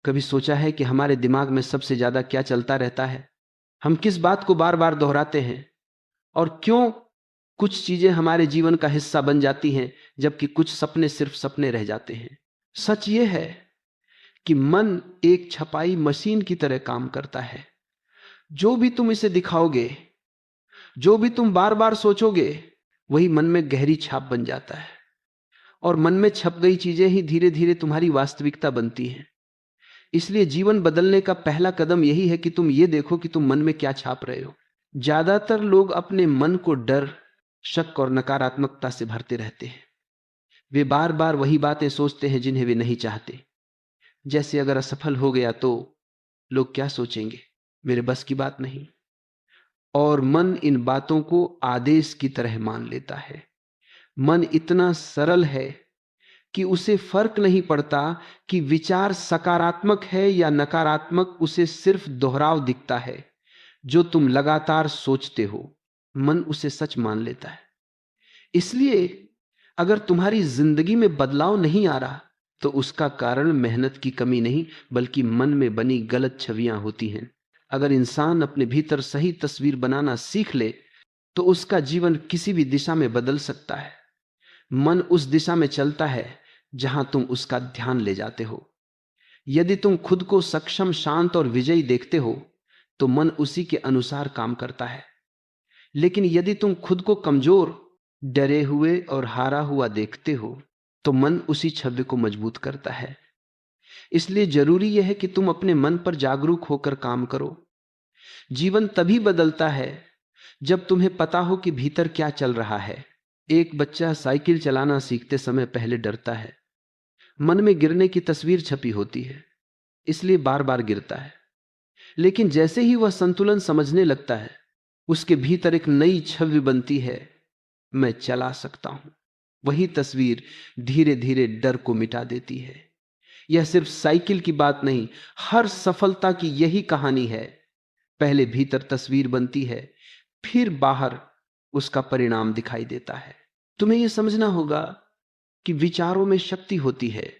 कभी सोचा है कि हमारे दिमाग में सबसे ज्यादा क्या चलता रहता है? हम किस बात को बार बार दोहराते हैं और क्यों कुछ चीजें हमारे जीवन का हिस्सा बन जाती हैं जबकि कुछ सपने सिर्फ सपने रह जाते हैं? सच यह है कि मन एक छपाई मशीन की तरह काम करता है। जो भी तुम इसे दिखाओगे, जो भी तुम बार बार सोचोगे, वही मन में गहरी छाप बन जाता है और मन में छप गई चीजें ही धीरे धीरे तुम्हारी वास्तविकता बनती हैं। इसलिए जीवन बदलने का पहला कदम यही है कि तुम ये देखो कि तुम मन में क्या छाप रहे हो। ज्यादातर लोग अपने मन को डर, शक और नकारात्मकता से भरते रहते हैं। वे बार बार वही बातें सोचते हैं जिन्हें वे नहीं चाहते। जैसे अगर असफल हो गया तो लोग क्या सोचेंगे, मेरे बस की बात नहीं। और मन इन बातों को आदेश की तरह मान लेता है। मन इतना सरल है कि उसे फर्क नहीं पड़ता कि विचार सकारात्मक है या नकारात्मक, उसे सिर्फ दोहराव दिखता है। जो तुम लगातार सोचते हो, मन उसे सच मान लेता है। इसलिए अगर तुम्हारी जिंदगी में बदलाव नहीं आ रहा तो उसका कारण मेहनत की कमी नहीं, बल्कि मन में बनी गलत छवियां होती हैं। अगर इंसान अपने भीतर सही तस्वीर बनाना सीख ले तो उसका जीवन किसी भी दिशा में बदल सकता है। मन उस दिशा में चलता है जहां तुम उसका ध्यान ले जाते हो। यदि तुम खुद को सक्षम, शांत और विजयी देखते हो तो मन उसी के अनुसार काम करता है। लेकिन यदि तुम खुद को कमजोर, डरे हुए और हारा हुआ देखते हो तो मन उसी छवि को मजबूत करता है। इसलिए जरूरी यह है कि तुम अपने मन पर जागरूक होकर काम करो। जीवन तभी बदलता है जब तुम्हें पता हो कि भीतर क्या चल रहा है। एक बच्चा साइकिल चलाना सीखते समय पहले डरता है। मन में गिरने की तस्वीर छपी होती है, इसलिए बार बार गिरता है। लेकिन जैसे ही वह संतुलन समझने लगता है, उसके भीतर एक नई छवि बनती है, मैं चला सकता हूं। वही तस्वीर धीरे धीरे डर को मिटा देती है। यह सिर्फ साइकिल की बात नहीं, हर सफलता की यही कहानी है। पहले भीतर तस्वीर बनती है, फिर बाहर उसका परिणाम दिखाई देता है। तुम्हें यह समझना होगा कि विचारों में शक्ति होती है।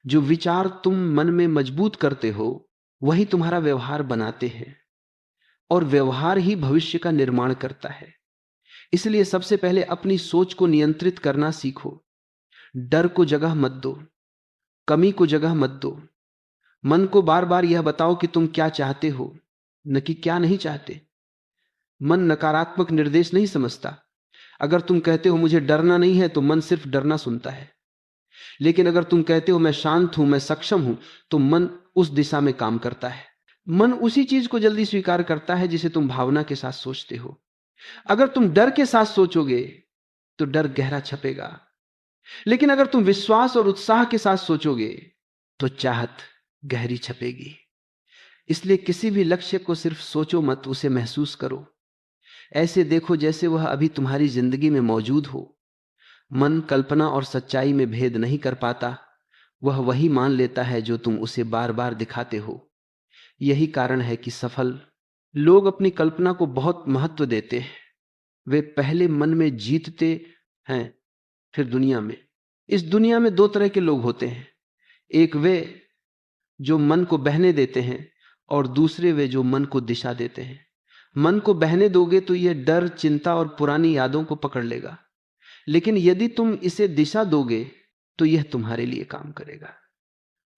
जो विचार तुम मन में मजबूत करते हो वही तुम्हारा व्यवहार बनाते हैं और व्यवहार ही भविष्य का निर्माण करता है। इसलिए सबसे पहले अपनी सोच को नियंत्रित करना सीखो। डर को जगह मत दो, कमी को जगह मत दो। मन को बार बार यह बताओ कि तुम क्या चाहते हो, न कि क्या नहीं चाहते। मन नकारात्मक निर्देश नहीं समझता। अगर तुम कहते हो मुझे डरना नहीं है तो मन सिर्फ डरना सुनता है। लेकिन अगर तुम कहते हो मैं शांत हूं, मैं सक्षम हूं, तो मन उस दिशा में काम करता है। मन उसी चीज को जल्दी स्वीकार करता है जिसे तुम भावना के साथ सोचते हो। अगर तुम डर के साथ सोचोगे तो डर गहरा छपेगा, लेकिन अगर तुम विश्वास और उत्साह के साथ सोचोगे तो चाहत गहरी छपेगी। इसलिए किसी भी लक्ष्य को सिर्फ सोचो मत, उसे महसूस करो। ऐसे देखो जैसे वह अभी तुम्हारी जिंदगी में मौजूद हो। मन कल्पना और सच्चाई में भेद नहीं कर पाता, वह वही मान लेता है जो तुम उसे बार बार दिखाते हो। यही कारण है कि सफल लोग अपनी कल्पना को बहुत महत्व देते हैं। वे पहले मन में जीतते हैं, फिर दुनिया में। इस दुनिया में दो तरह के लोग होते हैं, एक वे जो मन को बहने देते हैं और दूसरे वे जो मन को दिशा देते हैं। मन को बहने दोगे तो यह डर, चिंता और पुरानी यादों को पकड़ लेगा, लेकिन यदि तुम इसे दिशा दोगे तो यह तुम्हारे लिए काम करेगा।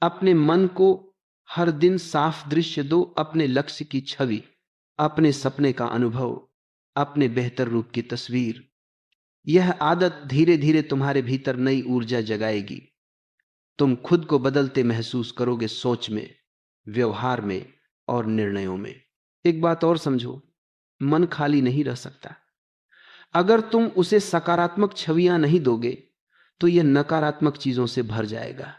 अपने मन को हर दिन साफ दृश्य दो, अपने लक्ष्य की छवि, अपने सपने का अनुभव, अपने बेहतर रूप की तस्वीर। यह आदत धीरे धीरे तुम्हारे भीतर नई ऊर्जा जगाएगी। तुम खुद को बदलते महसूस करोगे, सोच में, व्यवहार में और निर्णयों में। एक बात और समझो, मन खाली नहीं रह सकता। अगर तुम उसे सकारात्मक छवियां नहीं दोगे तो यह नकारात्मक चीजों से भर जाएगा।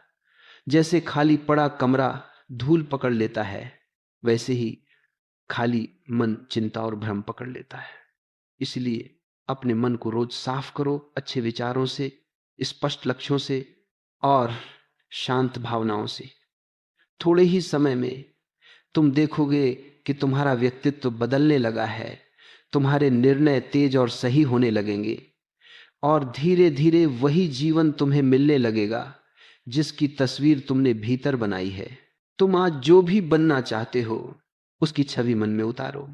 जैसे खाली पड़ा कमरा धूल पकड़ लेता है, वैसे ही खाली मन चिंता और भ्रम पकड़ लेता है। इसलिए अपने मन को रोज साफ करो, अच्छे विचारों से, स्पष्ट लक्ष्यों से और शांत भावनाओं से। थोड़े ही समय में तुम देखोगे कि तुम्हारा व्यक्तित्व बदलने लगा है, तुम्हारे निर्णय तेज और सही होने लगेंगे और धीरे धीरे वही जीवन तुम्हें मिलने लगेगा जिसकी तस्वीर तुमने भीतर बनाई है। तुम आज जो भी बनना चाहते हो उसकी छवि मन में उतारो,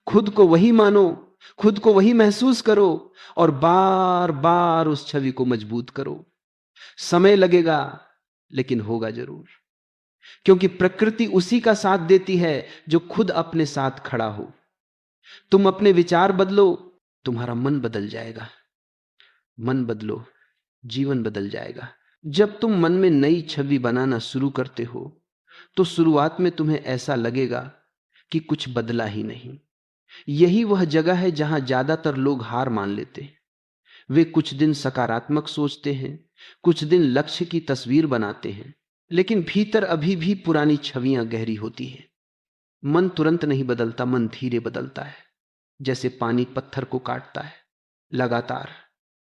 खुद को वही मानो, खुद को वही महसूस करो और बार बार उस छवि को मजबूत करो। समय लगेगा लेकिन होगा जरूर, क्योंकि प्रकृति उसी का साथ देती है जो खुद अपने साथ खड़ा हो। तुम अपने विचार बदलो, तुम्हारा मन बदल जाएगा। मन बदलो, जीवन बदल जाएगा। जब तुम मन में नई छवि बनाना शुरू करते हो तो शुरुआत में तुम्हें ऐसा लगेगा कि कुछ बदला ही नहीं। यही वह जगह है जहां ज्यादातर लोग हार मान लेते हैं। वे कुछ दिन सकारात्मक सोचते हैं, कुछ दिन लक्ष्य की तस्वीर बनाते हैं, लेकिन भीतर अभी भी पुरानी छवियां गहरी होती हैं। मन तुरंत नहीं बदलता, मन धीरे बदलता है, जैसे पानी पत्थर को काटता है, लगातार,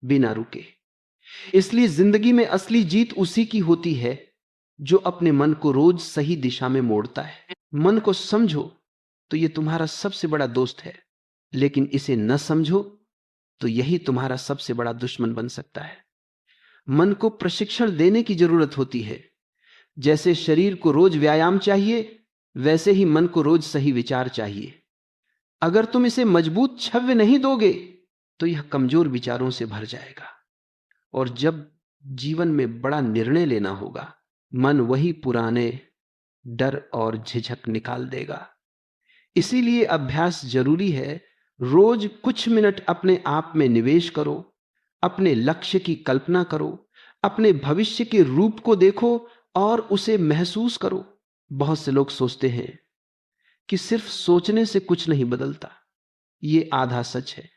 बिना रुके। इसलिए जिंदगी में असली जीत उसी की होती है जो अपने मन को रोज सही दिशा में मोड़ता है। मन को समझो तो यह तुम्हारा सबसे बड़ा दोस्त है, लेकिन इसे न समझो तो यही तुम्हारा सबसे बड़ा दुश्मन बन सकता है। मन को प्रशिक्षण देने की जरूरत होती है। जैसे शरीर को रोज व्यायाम चाहिए, वैसे ही मन को रोज सही विचार चाहिए। अगर तुम इसे मजबूत छव्य नहीं दोगे तो यह कमजोर विचारों से भर जाएगा, और जब जीवन में बड़ा निर्णय लेना होगा, मन वही पुराने डर और झिझक निकाल देगा। इसीलिए अभ्यास जरूरी है। रोज कुछ मिनट अपने आप में निवेश करो, अपने लक्ष्य की कल्पना करो, अपने भविष्य के रूप को देखो और उसे महसूस करो। बहुत से लोग सोचते हैं कि सिर्फ सोचने से कुछ नहीं बदलता। ये आधा सच है।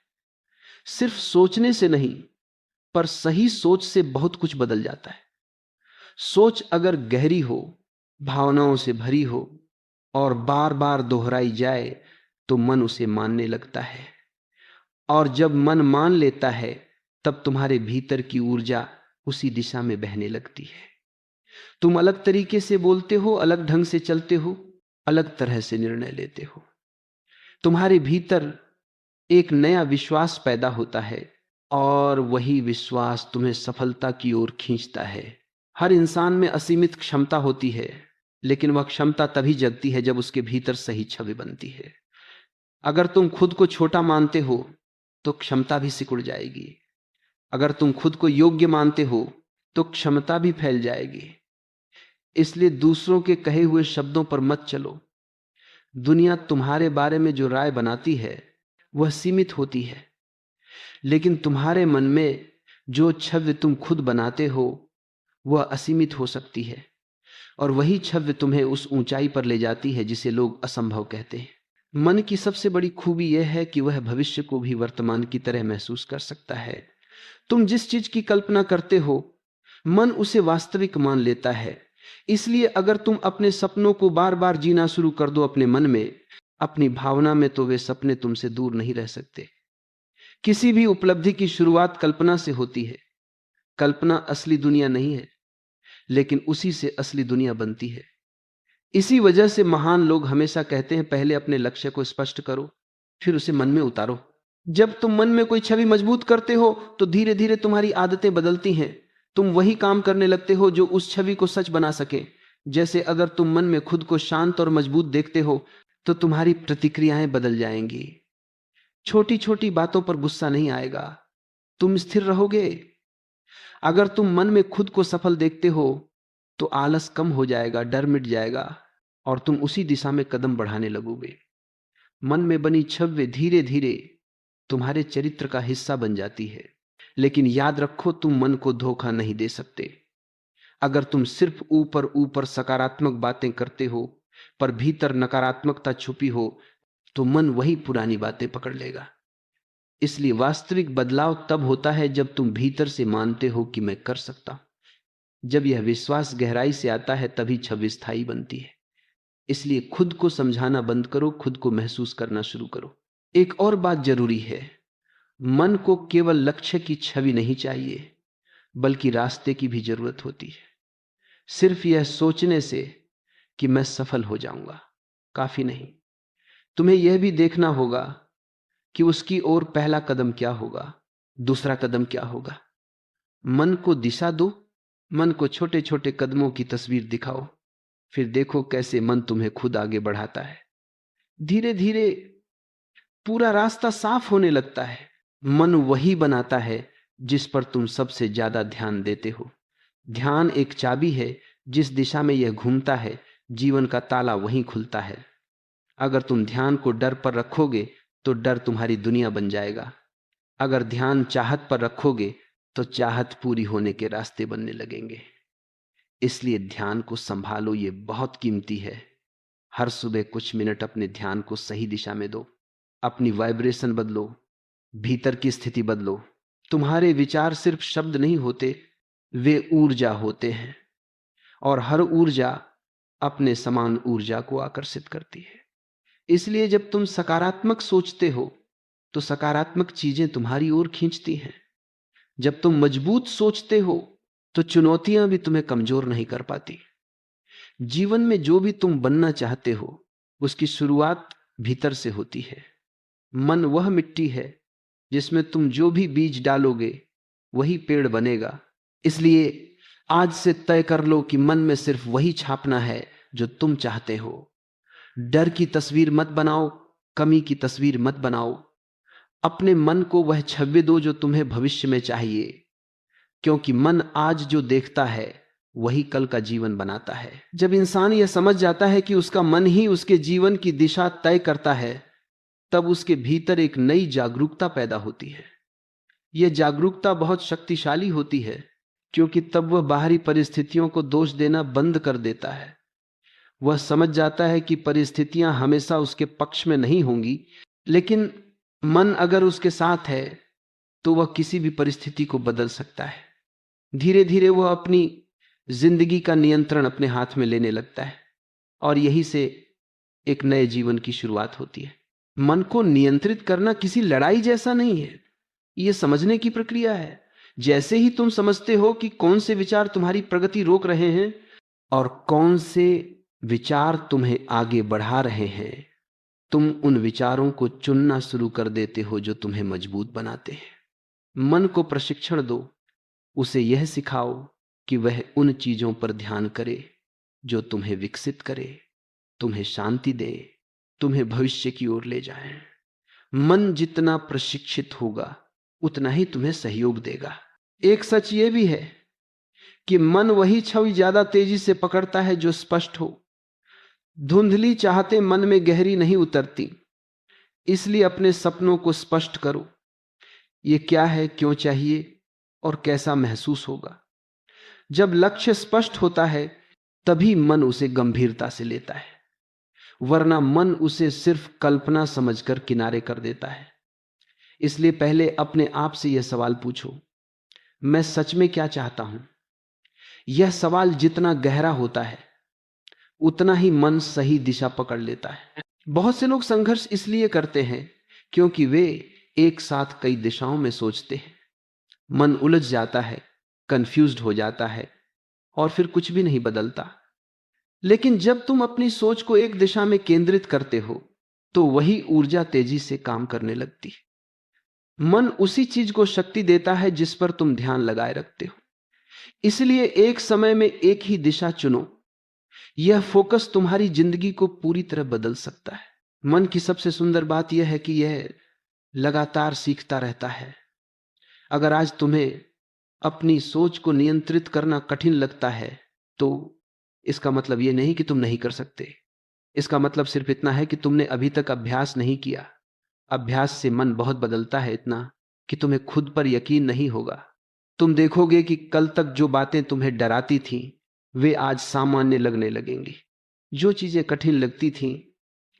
सिर्फ सोचने से नहीं, पर सही सोच से बहुत कुछ बदल जाता है। सोच अगर गहरी हो, भावनाओं से भरी हो और बार बार दोहराई जाए तो मन उसे मानने लगता है, और जब मन मान लेता है तब तुम्हारे भीतर की ऊर्जा उसी दिशा में बहने लगती है। तुम अलग तरीके से बोलते हो, अलग ढंग से चलते हो, अलग तरह से निर्णय लेते हो। तुम्हारे भीतर एक नया विश्वास पैदा होता है और वही विश्वास तुम्हें सफलता की ओर खींचता है। हर इंसान में असीमित क्षमता होती है, लेकिन वह क्षमता तभी जगती है जब उसके भीतर सही छवि बनती है। अगर तुम खुद को छोटा मानते हो तो क्षमता भी सिकुड़ जाएगी। अगर तुम खुद को योग्य मानते हो तो क्षमता भी फैल जाएगी। इसलिए दूसरों के कहे हुए शब्दों पर मत चलो। दुनिया तुम्हारे बारे में जो राय बनाती है वह सीमित होती है, लेकिन तुम्हारे मन में जो छवि तुम खुद बनाते हो वह असीमित हो सकती है, और वही छवि तुम्हें उस ऊंचाई पर ले जाती है जिसे लोग असंभव कहते हैं। मन की सबसे बड़ी खूबी यह है कि वह भविष्य को भी वर्तमान की तरह महसूस कर सकता है। तुम जिस चीज की कल्पना करते हो, मन उसे वास्तविक मान लेता है। इसलिए अगर तुम अपने सपनों को बार बार जीना शुरू कर दो अपने मन में, अपनी भावना में, तो वे सपने तुमसे दूर नहीं रह सकते। किसी भी उपलब्धि की शुरुआत कल्पना से होती है। कल्पना असली दुनिया नहीं है, लेकिन उसी से असली दुनिया बनती है। इसी वजह से महान लोग हमेशा कहते हैं, पहले अपने लक्ष्य को स्पष्ट करो, फिर उसे मन में उतारो। जब तुम मन में कोई छवि मजबूत करते हो तो धीरे धीरे तुम्हारी आदतें बदलती हैं। तुम वही काम करने लगते हो जो उस छवि को सच बना सके। जैसे अगर तुम मन में खुद को शांत और मजबूत देखते हो तो तुम्हारी प्रतिक्रियाएं बदल जाएंगी। छोटी छोटी बातों पर गुस्सा नहीं आएगा, तुम स्थिर रहोगे। अगर तुम मन में खुद को सफल देखते हो तो आलस कम हो जाएगा, डर मिट जाएगा और तुम उसी दिशा में कदम बढ़ाने लगोगे। मन में बनी छवि धीरे धीरे तुम्हारे चरित्र का हिस्सा बन जाती है। लेकिन याद रखो, तुम मन को धोखा नहीं दे सकते। अगर तुम सिर्फ ऊपर ऊपर सकारात्मक बातें करते हो पर भीतर नकारात्मकता छुपी हो तो मन वही पुरानी बातें पकड़ लेगा। इसलिए वास्तविक बदलाव तब होता है जब तुम भीतर से मानते हो कि मैं कर सकता हूं। जब यह विश्वास गहराई से आता है तभी छवि स्थायी बनती है। इसलिए खुद को समझाना बंद करो, खुद को महसूस करना शुरू करो। एक और बात जरूरी है, मन को केवल लक्ष्य की छवि नहीं चाहिए, बल्कि रास्ते की भी जरूरत होती है। सिर्फ यह सोचने से कि मैं सफल हो जाऊंगा काफी नहीं। तुम्हें यह भी देखना होगा कि उसकी ओर पहला कदम क्या होगा, दूसरा कदम क्या होगा। मन को दिशा दो, मन को छोटे छोटे कदमों की तस्वीर दिखाओ। फिर देखो कैसे मन तुम्हें खुद आगे बढ़ाता है। धीरे धीरे पूरा रास्ता साफ होने लगता है। मन वही बनाता है जिस पर तुम सबसे ज्यादा ध्यान देते हो। ध्यान एक चाबी है, जिस दिशा में यह घूमता है जीवन का ताला वहीं खुलता है। अगर तुम ध्यान को डर पर रखोगे तो डर तुम्हारी दुनिया बन जाएगा। अगर ध्यान चाहत पर रखोगे तो चाहत पूरी होने के रास्ते बनने लगेंगे। इसलिए ध्यान को संभालो, ये बहुत कीमती है। हर सुबह कुछ मिनट अपने ध्यान को सही दिशा में दो। अपनी वाइब्रेशन बदलो, भीतर की स्थिति बदलो। तुम्हारे विचार सिर्फ शब्द नहीं होते, वे ऊर्जा होते हैं, और हर ऊर्जा अपने समान ऊर्जा को आकर्षित करती है। इसलिए जब तुम सकारात्मक सोचते हो तो सकारात्मक चीजें तुम्हारी ओर खींचती हैं। जब तुम मजबूत सोचते हो तो चुनौतियां भी तुम्हें कमजोर नहीं कर पाती। जीवन में जो भी तुम बनना चाहते हो उसकी शुरुआत भीतर से होती है। मन वह मिट्टी है जिसमें तुम जो भी बीज डालोगे वही पेड़ बनेगा। इसलिए आज से तय कर लो कि मन में सिर्फ वही छापना है जो तुम चाहते हो। डर की तस्वीर मत बनाओ, कमी की तस्वीर मत बनाओ। अपने मन को वह छवि दो जो तुम्हें भविष्य में चाहिए, क्योंकि मन आज जो देखता है वही कल का जीवन बनाता है। जब इंसान यह समझ जाता है कि उसका मन ही उसके जीवन की दिशा तय करता है, तब उसके भीतर एक नई जागरूकता पैदा होती है। यह जागरूकता बहुत शक्तिशाली होती है, क्योंकि तब वह बाहरी परिस्थितियों को दोष देना बंद कर देता है। वह समझ जाता है कि परिस्थितियां हमेशा उसके पक्ष में नहीं होंगी, लेकिन मन अगर उसके साथ है तो वह किसी भी परिस्थिति को बदल सकता है। धीरे धीरे वह अपनी जिंदगी का नियंत्रण अपने हाथ में लेने लगता है, और यही से एक नए जीवन की शुरुआत होती है। मन को नियंत्रित करना किसी लड़ाई जैसा नहीं है, यह समझने की प्रक्रिया है। जैसे ही तुम समझते हो कि कौन से विचार तुम्हारी प्रगति रोक रहे हैं और कौन से विचार तुम्हें आगे बढ़ा रहे हैं, तुम उन विचारों को चुनना शुरू कर देते हो जो तुम्हें मजबूत बनाते हैं। मन को प्रशिक्षण दो, उसे यह सिखाओ कि वह उन चीजों पर ध्यान करे जो तुम्हें विकसित करे, तुम्हें शांति दे, तुम्हें भविष्य की ओर ले जाए। मन जितना प्रशिक्षित होगा उतना ही तुम्हें सहयोग देगा। एक सच यह भी है कि मन वही छवि ज्यादा तेजी से पकड़ता है जो स्पष्ट हो। धुंधली चाहते मन में गहरी नहीं उतरती। इसलिए अपने सपनों को स्पष्ट करो। ये क्या है, क्यों चाहिए और कैसा महसूस होगा। जब लक्ष्य स्पष्ट होता है तभी मन उसे गंभीरता से लेता है, वरना मन उसे सिर्फ कल्पना समझकर किनारे कर देता है। इसलिए पहले अपने आप से यह सवाल पूछो, मैं सच में क्या चाहता हूं। यह सवाल जितना गहरा होता है उतना ही मन सही दिशा पकड़ लेता है। बहुत से लोग संघर्ष इसलिए करते हैं क्योंकि वे एक साथ कई दिशाओं में सोचते हैं। मन उलझ जाता है, कंफ्यूज्ड हो जाता है और फिर कुछ भी नहीं बदलता। लेकिन जब तुम अपनी सोच को एक दिशा में केंद्रित करते हो तो वही ऊर्जा तेजी से काम करने लगती है। मन उसी चीज को शक्ति देता है जिस पर तुम ध्यान लगाए रखते हो। इसलिए एक समय में एक ही दिशा चुनो। यह फोकस तुम्हारी जिंदगी को पूरी तरह बदल सकता है। मन की सबसे सुंदर बात यह है कि यह लगातार सीखता रहता है। अगर आज तुम्हें अपनी सोच को नियंत्रित करना कठिन लगता है तो इसका मतलब यह नहीं कि तुम नहीं कर सकते। इसका मतलब सिर्फ इतना है कि तुमने अभी तक अभ्यास नहीं किया। अभ्यास से मन बहुत बदलता है, इतना कि तुम्हें खुद पर यकीन नहीं होगा। तुम देखोगे कि कल तक जो बातें तुम्हें डराती थीं वे आज सामान्य लगने लगेंगी। जो चीजें कठिन लगती थीं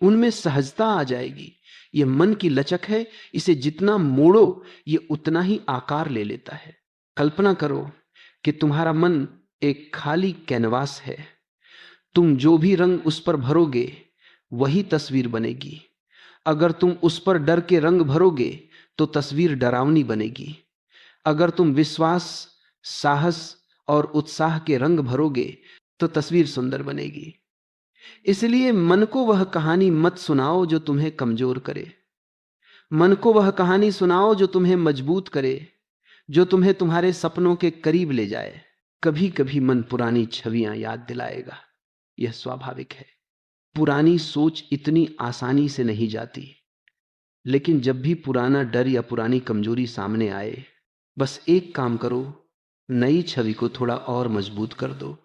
उनमें सहजता आ जाएगी। यह मन की लचक है, इसे जितना मोड़ो यह उतना ही आकार ले लेता है। कल्पना करो कि तुम्हारा मन एक खाली कैनवास है। तुम जो भी रंग उस पर भरोगे वही तस्वीर बनेगी। अगर तुम उस पर डर के रंग भरोगे तो तस्वीर डरावनी बनेगी। अगर तुम विश्वास, साहस और उत्साह के रंग भरोगे तो तस्वीर सुंदर बनेगी। इसलिए मन को वह कहानी मत सुनाओ जो तुम्हें कमजोर करे। मन को वह कहानी सुनाओ जो तुम्हें मजबूत करे, जो तुम्हें तुम्हारे सपनों के करीब ले जाए। कभी कभी मन पुरानी छवियां याद दिलाएगा, यह स्वाभाविक है। पुरानी सोच इतनी आसानी से नहीं जाती, लेकिन जब भी पुराना डर या पुरानी कमजोरी सामने आए, बस एक काम करो, नई छवि को थोड़ा और मजबूत कर दो।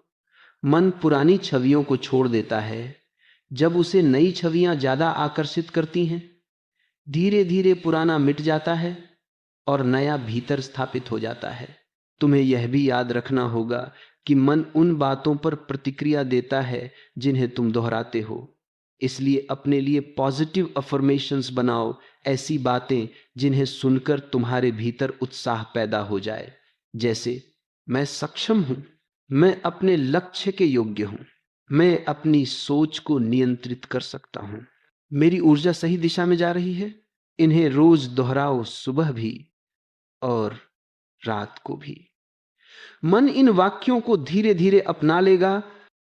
मन पुरानी छवियों को छोड़ देता है जब उसे नई छवियां ज्यादा आकर्षित करती हैं। धीरे धीरे पुराना मिट जाता है और नया भीतर स्थापित हो जाता है। तुम्हें यह भी याद रखना होगा कि मन उन बातों पर प्रतिक्रिया देता है जिन्हें तुम दोहराते हो। इसलिए अपने लिए पॉजिटिव अफर्मेशंस बनाओ, ऐसी बातें जिन्हें सुनकर तुम्हारे भीतर उत्साह पैदा हो जाए, जैसे मैं सक्षम हूं, मैं अपने लक्ष्य के योग्य हूं, मैं अपनी सोच को नियंत्रित कर सकता हूं, मेरी ऊर्जा सही दिशा में जा रही है। इन्हें रोज दोहराओ, सुबह भी और रात को भी। मन इन वाक्यों को धीरे धीरे अपना लेगा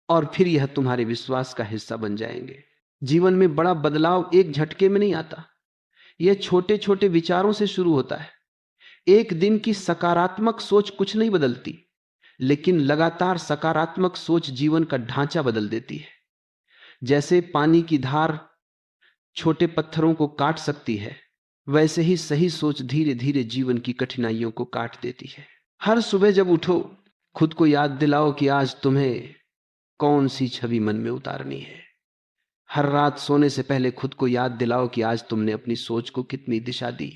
और फिर यह तुम्हारे विश्वास का हिस्सा बन जाएंगे। जीवन में बड़ा बदलाव एक झटके में नहीं आता, यह छोटे छोटे विचारों से शुरू होता है। एक दिन की सकारात्मक सोच कुछ नहीं बदलती, लेकिन लगातार सकारात्मक सोच जीवन का ढांचा बदल देती है। जैसे पानी की धार छोटे पत्थरों को काट सकती है, वैसे ही सही सोच धीरे धीरे जीवन की कठिनाइयों को काट देती है। हर सुबह जब उठो, खुद को याद दिलाओ कि आज तुम्हें कौन सी छवि मन में उतारनी है। हर रात सोने से पहले खुद को याद दिलाओ कि आज तुमने अपनी सोच को कितनी दिशा दी।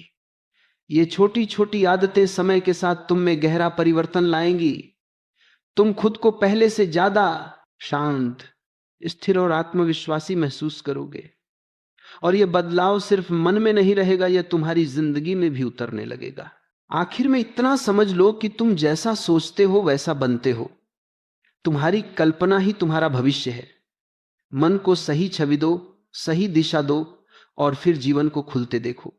ये छोटी छोटी आदतें समय के साथ तुम में गहरा परिवर्तन लाएंगी। तुम खुद को पहले से ज्यादा शांत, स्थिर और आत्मविश्वासी महसूस करोगे। और यह बदलाव सिर्फ मन में नहीं रहेगा, यह तुम्हारी जिंदगी में भी उतरने लगेगा। आखिर में इतना समझ लो कि तुम जैसा सोचते हो वैसा बनते हो। तुम्हारी कल्पना ही तुम्हारा भविष्य है। मन को सही छवि दो, सही दिशा दो और फिर जीवन को खुलते देखो।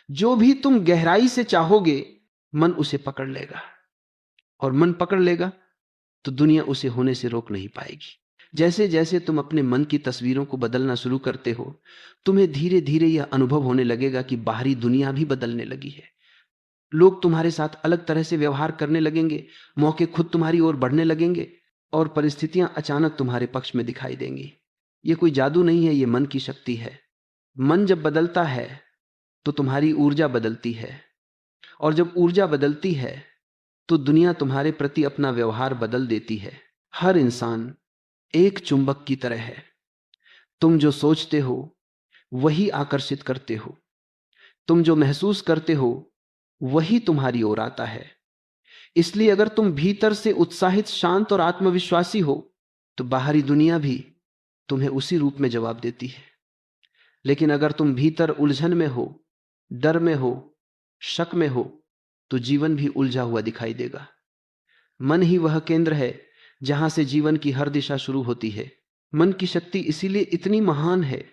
जो भी तुम गहराई से चाहोगे, मन उसे पकड़ लेगा, और मन पकड़ लेगा तो दुनिया उसे होने से रोक नहीं पाएगी। जैसे जैसे तुम अपने मन की तस्वीरों को बदलना शुरू करते हो, तुम्हें धीरे धीरे यह अनुभव होने लगेगा कि बाहरी दुनिया भी बदलने लगी है। लोग तुम्हारे साथ अलग तरह से व्यवहार करने लगेंगे, मौके खुद तुम्हारी ओर बढ़ने लगेंगे और परिस्थितियां अचानक तुम्हारे पक्ष में दिखाई देंगी। यह कोई जादू नहीं है, यह मन की शक्ति है। मन जब बदलता है तो तुम्हारी ऊर्जा बदलती है, और जब ऊर्जा बदलती है तो दुनिया तुम्हारे प्रति अपना व्यवहार बदल देती है। हर इंसान एक चुंबक की तरह है। तुम जो सोचते हो वही आकर्षित करते हो, तुम जो महसूस करते हो वही तुम्हारी ओर आता है। इसलिए अगर तुम भीतर से उत्साहित, शांत और आत्मविश्वासी हो तो बाहरी दुनिया भी तुम्हें उसी रूप में जवाब देती है। लेकिन अगर तुम भीतर उलझन में हो, डर में हो, शक में हो, तो जीवन भी उलझा हुआ दिखाई देगा। मन ही वह केंद्र है जहां से जीवन की हर दिशा शुरू होती है। मन की शक्ति इसीलिए इतनी महान है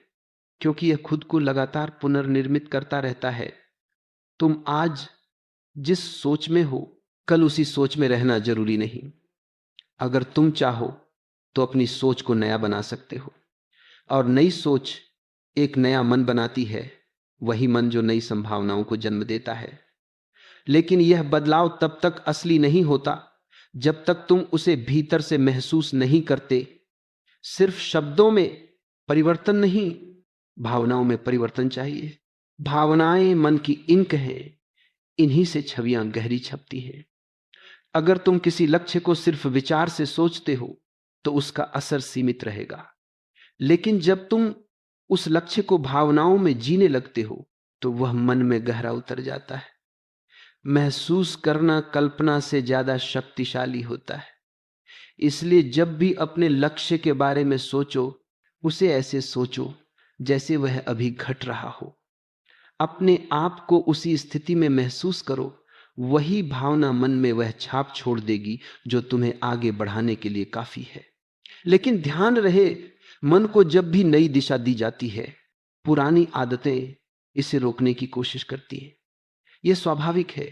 क्योंकि यह खुद को लगातार पुनर्निर्मित करता रहता है। तुम आज जिस सोच में हो, कल उसी सोच में रहना जरूरी नहीं। अगर तुम चाहो तो अपनी सोच को नया बना सकते हो, और नई सोच एक नया मन बनाती है, वही मन जो नई संभावनाओं को जन्म देता है। लेकिन यह बदलाव तब तक असली नहीं होता जब तक तुम उसे भीतर से महसूस नहीं करते। सिर्फ शब्दों में परिवर्तन नहीं, भावनाओं में परिवर्तन चाहिए। भावनाएं मन की इंक हैं, इन्हीं से छवियां गहरी छपती हैं। अगर तुम किसी लक्ष्य को सिर्फ विचार से सोचते हो तो उसका असर सीमित रहेगा, लेकिन जब तुम उस लक्ष्य को भावनाओं में जीने लगते हो तो वह मन में गहरा उतर जाता है। महसूस करना कल्पना से ज्यादा शक्तिशाली होता है। इसलिए जब भी अपने लक्ष्य के बारे में सोचो, उसे ऐसे सोचो जैसे वह अभी घट रहा हो। अपने आप को उसी स्थिति में महसूस करो। वही भावना मन में वह छाप छोड़ देगी जो तुम्हें आगे बढ़ाने के लिए काफी है। लेकिन ध्यान रहे, मन को जब भी नई दिशा दी जाती है, पुरानी आदतें इसे रोकने की कोशिश करती हैं। यह स्वाभाविक है।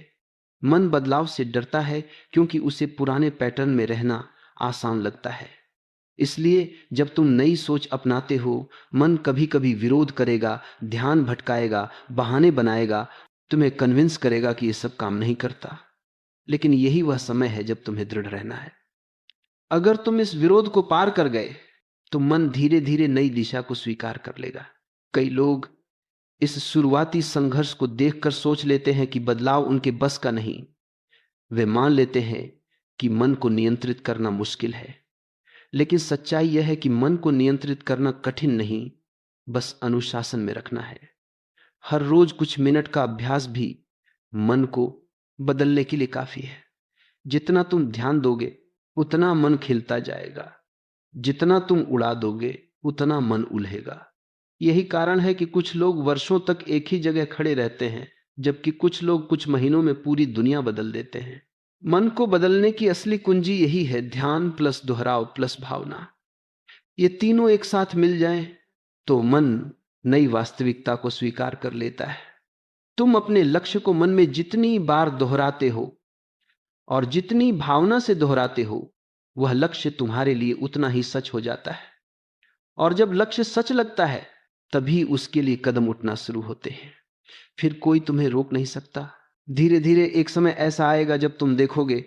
मन बदलाव से डरता है क्योंकि उसे पुराने पैटर्न में रहना आसान लगता है। इसलिए जब तुम नई सोच अपनाते हो, मन कभी कभी विरोध करेगा, ध्यान भटकाएगा, बहाने बनाएगा, तुम्हें कन्विंस करेगा कि यह सब काम नहीं करता। लेकिन यही वह समय है जब तुम्हें दृढ़ रहना है। अगर तुम इस विरोध को पार कर गए तो मन धीरे धीरे नई दिशा को स्वीकार कर लेगा। कई लोग इस शुरुआती संघर्ष को देखकर सोच लेते हैं कि बदलाव उनके बस का नहीं। वे मान लेते हैं कि मन को नियंत्रित करना मुश्किल है, लेकिन सच्चाई यह है कि मन को नियंत्रित करना कठिन नहीं, बस अनुशासन में रखना है। हर रोज कुछ मिनट का अभ्यास भी मन को बदलने के लिए काफी है। जितना तुम ध्यान दोगे उतना मन खिलता जाएगा, जितना तुम उड़ा दोगे उतना मन उल्हेगा। यही कारण है कि कुछ लोग वर्षों तक एक ही जगह खड़े रहते हैं, जबकि कुछ लोग कुछ महीनों में पूरी दुनिया बदल देते हैं। मन को बदलने की असली कुंजी यही है, ध्यान प्लस दोहराव प्लस भावना। ये तीनों एक साथ मिल जाएं तो मन नई वास्तविकता को स्वीकार कर लेता है। तुम अपने लक्ष्य को मन में जितनी बार दोहराते हो और जितनी भावना से दोहराते हो, वह लक्ष्य तुम्हारे लिए उतना ही सच हो जाता है। और जब लक्ष्य सच लगता है तभी उसके लिए कदम उठना शुरू होते हैं। फिर कोई तुम्हें रोक नहीं सकता। धीरे धीरे एक समय ऐसा आएगा जब तुम देखोगे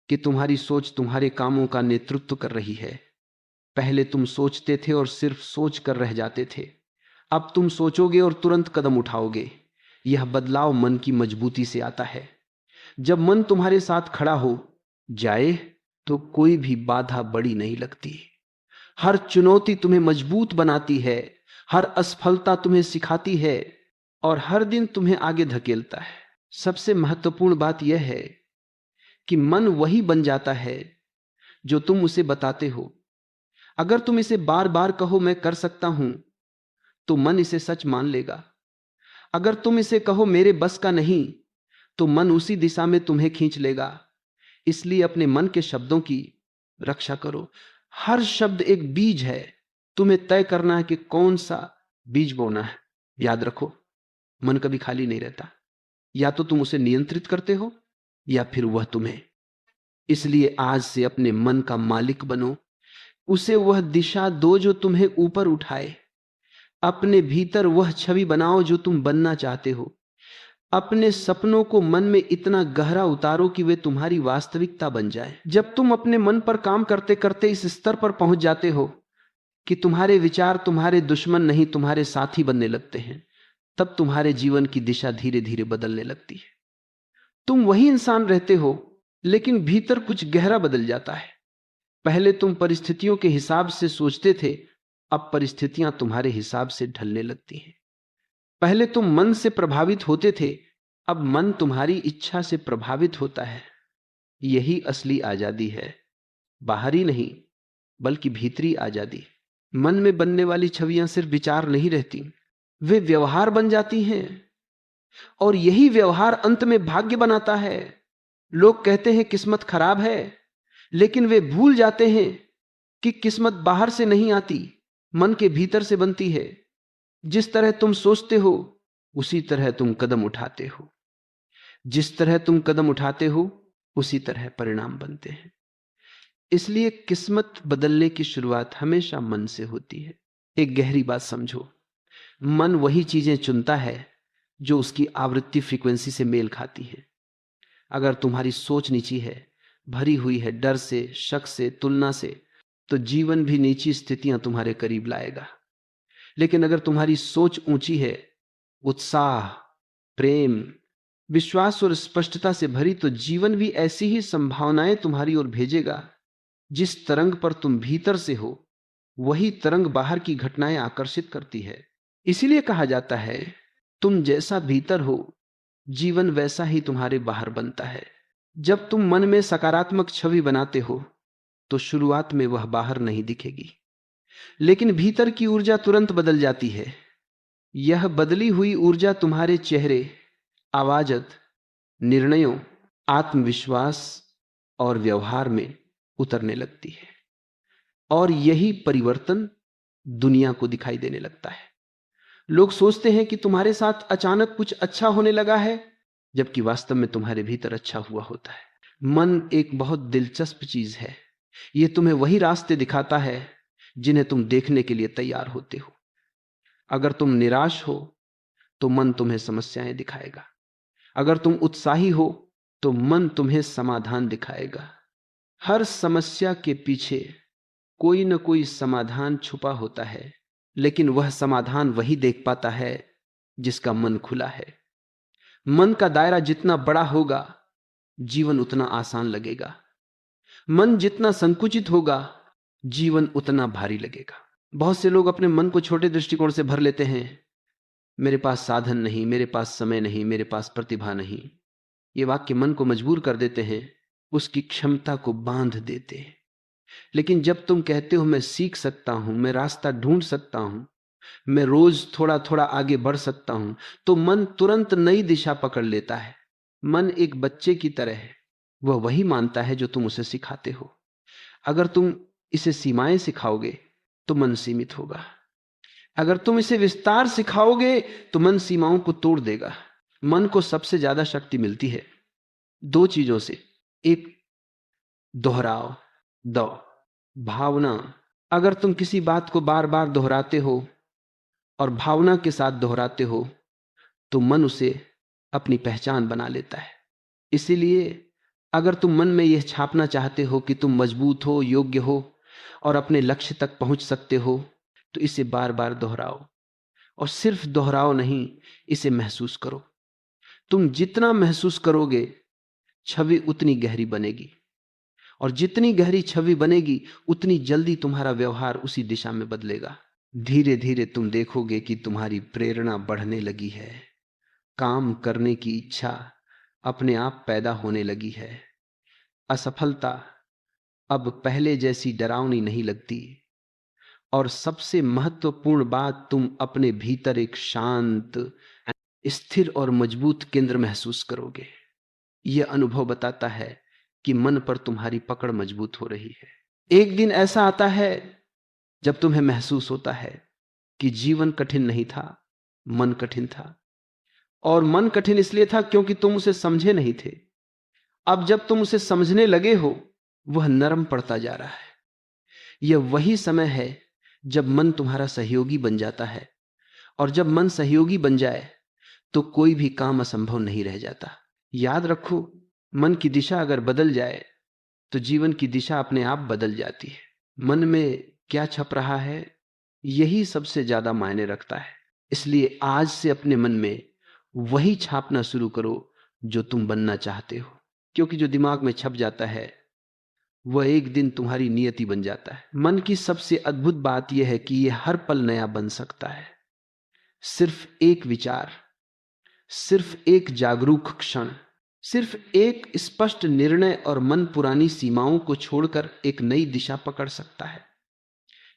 कि तुम्हारी सोच तुम्हारे कामों का नेतृत्व कर रही है। पहले तुम सोचते थे और सिर्फ सोच कर रह जाते थे, अब तुम सोचोगे और तुरंत कदम उठाओगे। यह बदलाव मन की मजबूती से आता है। जब मन तुम्हारे साथ खड़ा हो जाए तो कोई भी बाधा बड़ी नहीं लगती। हर चुनौती तुम्हें मजबूत बनाती है, हर असफलता तुम्हें सिखाती है और हर दिन तुम्हें आगे धकेलता है। सबसे महत्वपूर्ण बात यह है कि मन वही बन जाता है जो तुम उसे बताते हो। अगर तुम इसे बार बार कहो मैं कर सकता हूं, तो मन इसे सच मान लेगा। अगर तुम इसे कहो मेरे बस का नहीं, तो मन उसी दिशा में तुम्हें खींच लेगा। इसलिए अपने मन के शब्दों की रक्षा करो। हर शब्द एक बीज है, तुम्हें तय करना है कि कौन सा बीज बोना है। याद रखो, मन कभी खाली नहीं रहता। या तो तुम उसे नियंत्रित करते हो या फिर वह तुम्हें। इसलिए आज से अपने मन का मालिक बनो, उसे वह दिशा दो जो तुम्हें ऊपर उठाए। अपने भीतर वह छवि बनाओ जो तुम बनना चाहते हो। अपने सपनों को मन में इतना गहरा उतारो कि वे तुम्हारी वास्तविकता बन जाए। जब तुम अपने मन पर काम करते करते इस स्तर पर पहुंच जाते हो कि तुम्हारे विचार तुम्हारे दुश्मन नहीं तुम्हारे साथी बनने लगते हैं, तब तुम्हारे जीवन की दिशा धीरे धीरे बदलने लगती है। तुम वही इंसान रहते हो, लेकिन भीतर कुछ गहरा बदल जाता है। पहले तुम परिस्थितियों के हिसाब से सोचते थे, अब परिस्थितियां तुम्हारे हिसाब से ढलने लगती हैं। पहले तुम मन से प्रभावित होते थे, अब मन तुम्हारी इच्छा से प्रभावित होता है। यही असली आजादी है, बाहरी नहीं बल्कि भीतरी आजादी। मन में बनने वाली छवियां सिर्फ विचार नहीं रहती, वे व्यवहार बन जाती हैं और यही व्यवहार अंत में भाग्य बनाता है। लोग कहते हैं किस्मत खराब है, लेकिन वे भूल जाते हैं कि किस्मत बाहर से नहीं आती, मन के भीतर से बनती है। जिस तरह तुम सोचते हो उसी तरह तुम कदम उठाते हो, जिस तरह तुम कदम उठाते हो उसी तरह परिणाम बनते हैं। इसलिए किस्मत बदलने की शुरुआत हमेशा मन से होती है। एक गहरी बात समझो, मन वही चीजें चुनता है जो उसकी आवृत्ति फ्रीक्वेंसी से मेल खाती है। अगर तुम्हारी सोच नीची है, भरी हुई है डर से, शक से, तुलना से, तो जीवन भी नीची स्थितियां तुम्हारे करीब लाएगा। लेकिन अगर तुम्हारी सोच ऊंची है, उत्साह, प्रेम, विश्वास और स्पष्टता से भरी, तो जीवन भी ऐसी ही संभावनाएं तुम्हारी ओर भेजेगा। जिस तरंग पर तुम भीतर से हो, वही तरंग बाहर की घटनाएं आकर्षित करती है। इसीलिए कहा जाता है, तुम जैसा भीतर हो जीवन वैसा ही तुम्हारे बाहर बनता है। जब तुम मन में सकारात्मक छवि बनाते हो तो शुरुआत में वह बाहर नहीं दिखेगी, लेकिन भीतर की ऊर्जा तुरंत बदल जाती है। यह बदली हुई ऊर्जा तुम्हारे चेहरे, आवाजत, निर्णयों, आत्मविश्वास और व्यवहार में उतरने लगती है और यही परिवर्तन दुनिया को दिखाई देने लगता है। लोग सोचते हैं कि तुम्हारे साथ अचानक कुछ अच्छा होने लगा है, जबकि वास्तव में तुम्हारे भीतर अच्छा हुआ होता है। मन एक बहुत दिलचस्प चीज है। यह तुम्हें वही रास्ते दिखाता है जिन्हें तुम देखने के लिए तैयार होते हो। अगर तुम निराश हो तो मन तुम्हें समस्याएं दिखाएगा, अगर तुम उत्साही हो तो मन तुम्हें समाधान दिखाएगा। हर समस्या के पीछे कोई न कोई समाधान छुपा होता है, लेकिन वह समाधान वही देख पाता है जिसका मन खुला है। मन का दायरा जितना बड़ा होगा, जीवन उतना आसान लगेगा। मन जितना संकुचित होगा, जीवन उतना भारी लगेगा। बहुत से लोग अपने मन को छोटे दृष्टिकोण से भर लेते हैं। मेरे पास साधन नहीं, मेरे पास समय नहीं, मेरे पास प्रतिभा नहीं। ये वाक्य मन को मजबूर कर देते हैं, उसकी क्षमता को बांध देते हैं। लेकिन जब तुम कहते हो मैं सीख सकता हूं, मैं रास्ता ढूंढ सकता हूं, मैं रोज थोड़ा थोड़ा आगे बढ़ सकता हूं, तो मन तुरंत नई दिशा पकड़ लेता है। मन एक बच्चे की तरह है, वह वही मानता है जो तुम उसे सिखाते हो। अगर तुम इसे सीमाएं सिखाओगे तो मन सीमित होगा। अगर तुम इसे विस्तार सिखाओगे तो मन सीमाओं को तोड़ देगा। मन को सबसे ज्यादा शक्ति मिलती है दो चीजों से। एक, दोहराव, दो, भावना। अगर तुम किसी बात को बार बार दोहराते हो और भावना के साथ दोहराते हो तो मन उसे अपनी पहचान बना लेता है। इसीलिए अगर तुम मन में यह छापना चाहते हो कि तुम मजबूत हो, योग्य हो और अपने लक्ष्य तक पहुंच सकते हो, तो इसे बार बार दोहराओ। और सिर्फ दोहराओ नहीं, इसे महसूस करो। तुम जितना महसूस करोगे, छवि उतनी गहरी बनेगी, और जितनी गहरी छवि बनेगी उतनी जल्दी तुम्हारा व्यवहार उसी दिशा में बदलेगा। धीरे धीरे तुम देखोगे कि तुम्हारी प्रेरणा बढ़ने लगी है, काम करने की इच्छा अपने आप पैदा होने लगी है। असफलता अब पहले जैसी डरावनी नहीं लगती, और सबसे महत्वपूर्ण बात, तुम अपने भीतर एक शांत, स्थिर और मजबूत केंद्र महसूस करोगे। यह अनुभव बताता है कि मन पर तुम्हारी पकड़ मजबूत हो रही है। एक दिन ऐसा आता है जब तुम्हें महसूस होता है कि जीवन कठिन नहीं था, मन कठिन था। और मन कठिन इसलिए था क्योंकि तुम उसे समझे नहीं थे। अब जब तुम उसे समझने लगे हो, वह नरम पड़ता जा रहा है। यह वही समय है जब मन तुम्हारा सहयोगी बन जाता है, और जब मन सहयोगी बन जाए तो कोई भी काम असंभव नहीं रह जाता। याद रखो, मन की दिशा अगर बदल जाए तो जीवन की दिशा अपने आप बदल जाती है। मन में क्या छप रहा है, यही सबसे ज्यादा मायने रखता है। इसलिए आज से अपने मन में वही छापना शुरू करो जो तुम बनना चाहते हो, क्योंकि जो दिमाग में छप जाता है वह एक दिन तुम्हारी नियति बन जाता है। मन की सबसे अद्भुत बात यह है कि यह हर पल नया बन सकता है। सिर्फ एक विचार, सिर्फ एक जागरूक क्षण, सिर्फ एक स्पष्ट निर्णय, और मन पुरानी सीमाओं को छोड़कर एक नई दिशा पकड़ सकता है।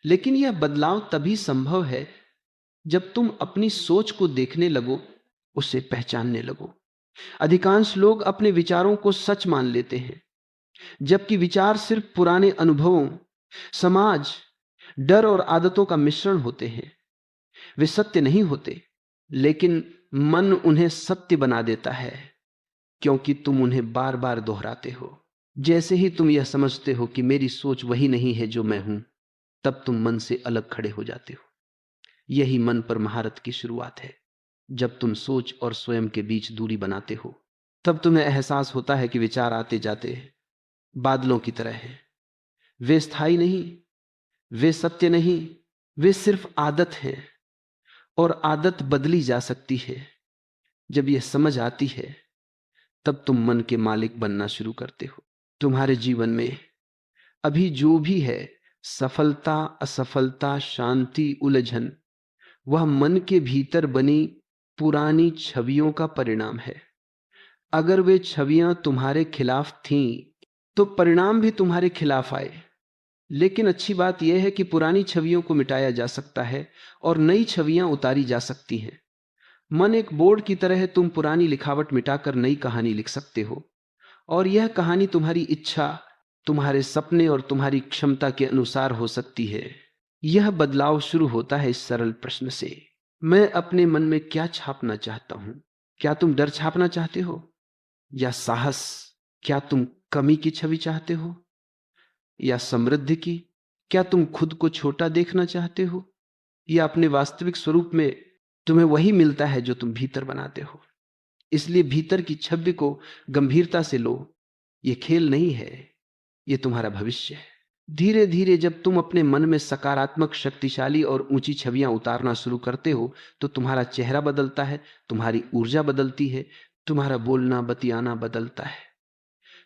लेकिन यह बदलाव तभी संभव है जब तुम अपनी सोच को देखने लगो, उसे पहचानने लगो। अधिकांश लोग अपने विचारों को सच मान लेते हैं, जबकि विचार सिर्फ पुराने अनुभवों, समाज, डर और आदतों का मिश्रण होते हैं। वे सत्य नहीं होते, लेकिन मन उन्हें सत्य बना देता है क्योंकि तुम उन्हें बार बार दोहराते हो। जैसे ही तुम यह समझते हो कि मेरी सोच वही नहीं है जो मैं हूं, तब तुम मन से अलग खड़े हो जाते हो। यही मन पर महारत की शुरुआत है। जब तुम सोच और स्वयं के बीच दूरी बनाते हो, तब तुम्हें एहसास होता है कि विचार आते जाते बादलों की तरह हैं। वे स्थायी नहीं, वे सत्य नहीं, वे सिर्फ आदत है, और आदत बदली जा सकती है। जब यह समझ आती है, तब तुम मन के मालिक बनना शुरू करते हो। तुम्हारे जीवन में अभी जो भी है, सफलता, असफलता, शांति, उलझन, वह मन के भीतर बनी पुरानी छवियों का परिणाम है। अगर वे छवियां तुम्हारे खिलाफ थीं, तो परिणाम भी तुम्हारे खिलाफ आए। लेकिन अच्छी बात यह है कि पुरानी छवियों को मिटाया जा सकता है और नई छवियां उतारी जा सकती हैं। मन एक बोर्ड की तरह है, तुम पुरानी लिखावट मिटाकर नई कहानी लिख सकते हो, और यह कहानी तुम्हारी इच्छा, तुम्हारे सपने और तुम्हारी क्षमता के अनुसार हो सकती है। यह बदलाव शुरू होता है इस सरल प्रश्न से, मैं अपने मन में क्या छापना चाहता हूं? क्या तुम डर छापना चाहते हो या साहस? क्या तुम कमी की छवि चाहते हो या समृद्धि की? क्या तुम खुद को छोटा देखना चाहते हो या अपने वास्तविक स्वरूप में तुम्हें वही मिलता है जो तुम भीतर बनाते हो? इसलिए भीतर की छवि को गंभीरता से लो। यह खेल नहीं है, यह तुम्हारा भविष्य है। धीरे धीरे जब तुम अपने मन में सकारात्मक, शक्तिशाली और ऊंची छवियां उतारना शुरू करते हो तो तुम्हारा चेहरा बदलता है, तुम्हारी ऊर्जा बदलती है, तुम्हारा बोलना बतियाना बदलता है।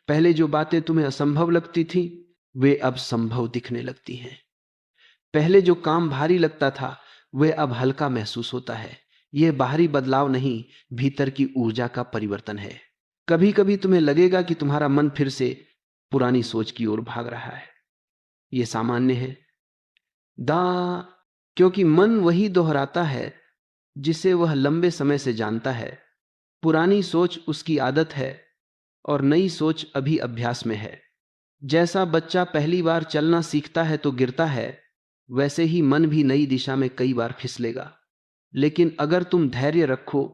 पहले जो बातें तुम्हें असंभव लगती थी वे अब संभव दिखने लगती हैं। पहले जो काम भारी लगता था वे अब हल्का महसूस होता है। यह बाहरी बदलाव नहीं, भीतर की ऊर्जा का परिवर्तन है। कभी कभी तुम्हें लगेगा कि तुम्हारा मन फिर से पुरानी सोच की ओर भाग रहा है। यह सामान्य है दा क्योंकि मन वही दोहराता है जिसे वह लंबे समय से जानता है। पुरानी सोच उसकी आदत है और नई सोच अभी अभ्यास में है। जैसा बच्चा पहली बार चलना सीखता है तो गिरता है, वैसे ही मन भी नई दिशा में कई बार फिसलेगा। लेकिन अगर तुम धैर्य रखो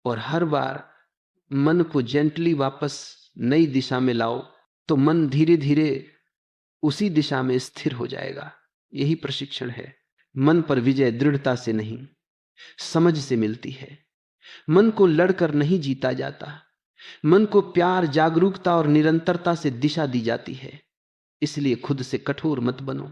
और हर बार मन को जेंटली वापस नई दिशा में लाओ तो मन धीरे धीरे उसी दिशा में स्थिर हो जाएगा। यही प्रशिक्षण है। मन पर विजय दृढ़ता से नहीं, समझ से मिलती है। मन को लड़कर नहीं जीता जाता। मन को प्यार, जागरूकता और निरंतरता से दिशा दी जाती है। इसलिए खुद से कठोर मत बनो।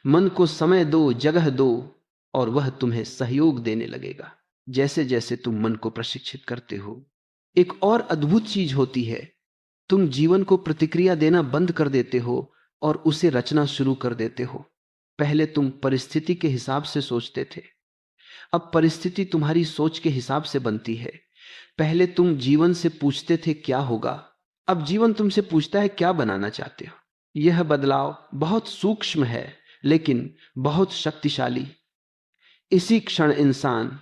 मन को समय दो, जगह दो और वह तुम्हें सहयोग देने लगेगा। जैसे जैसे तुम मन को प्रशिक्षित करते हो, एक और अद्भुत चीज होती है। तुम जीवन को प्रतिक्रिया देना बंद कर देते हो और उसे रचना शुरू कर देते हो। पहले तुम परिस्थिति के हिसाब से सोचते थे, अब परिस्थिति तुम्हारी सोच के हिसाब से बनती है। पहले तुम जीवन से पूछते थे क्या होगा, अब जीवन तुमसे पूछता है क्या बनाना चाहते हो। यह बदलाव बहुत सूक्ष्म है लेकिन बहुत शक्तिशाली। इसी क्षण इंसान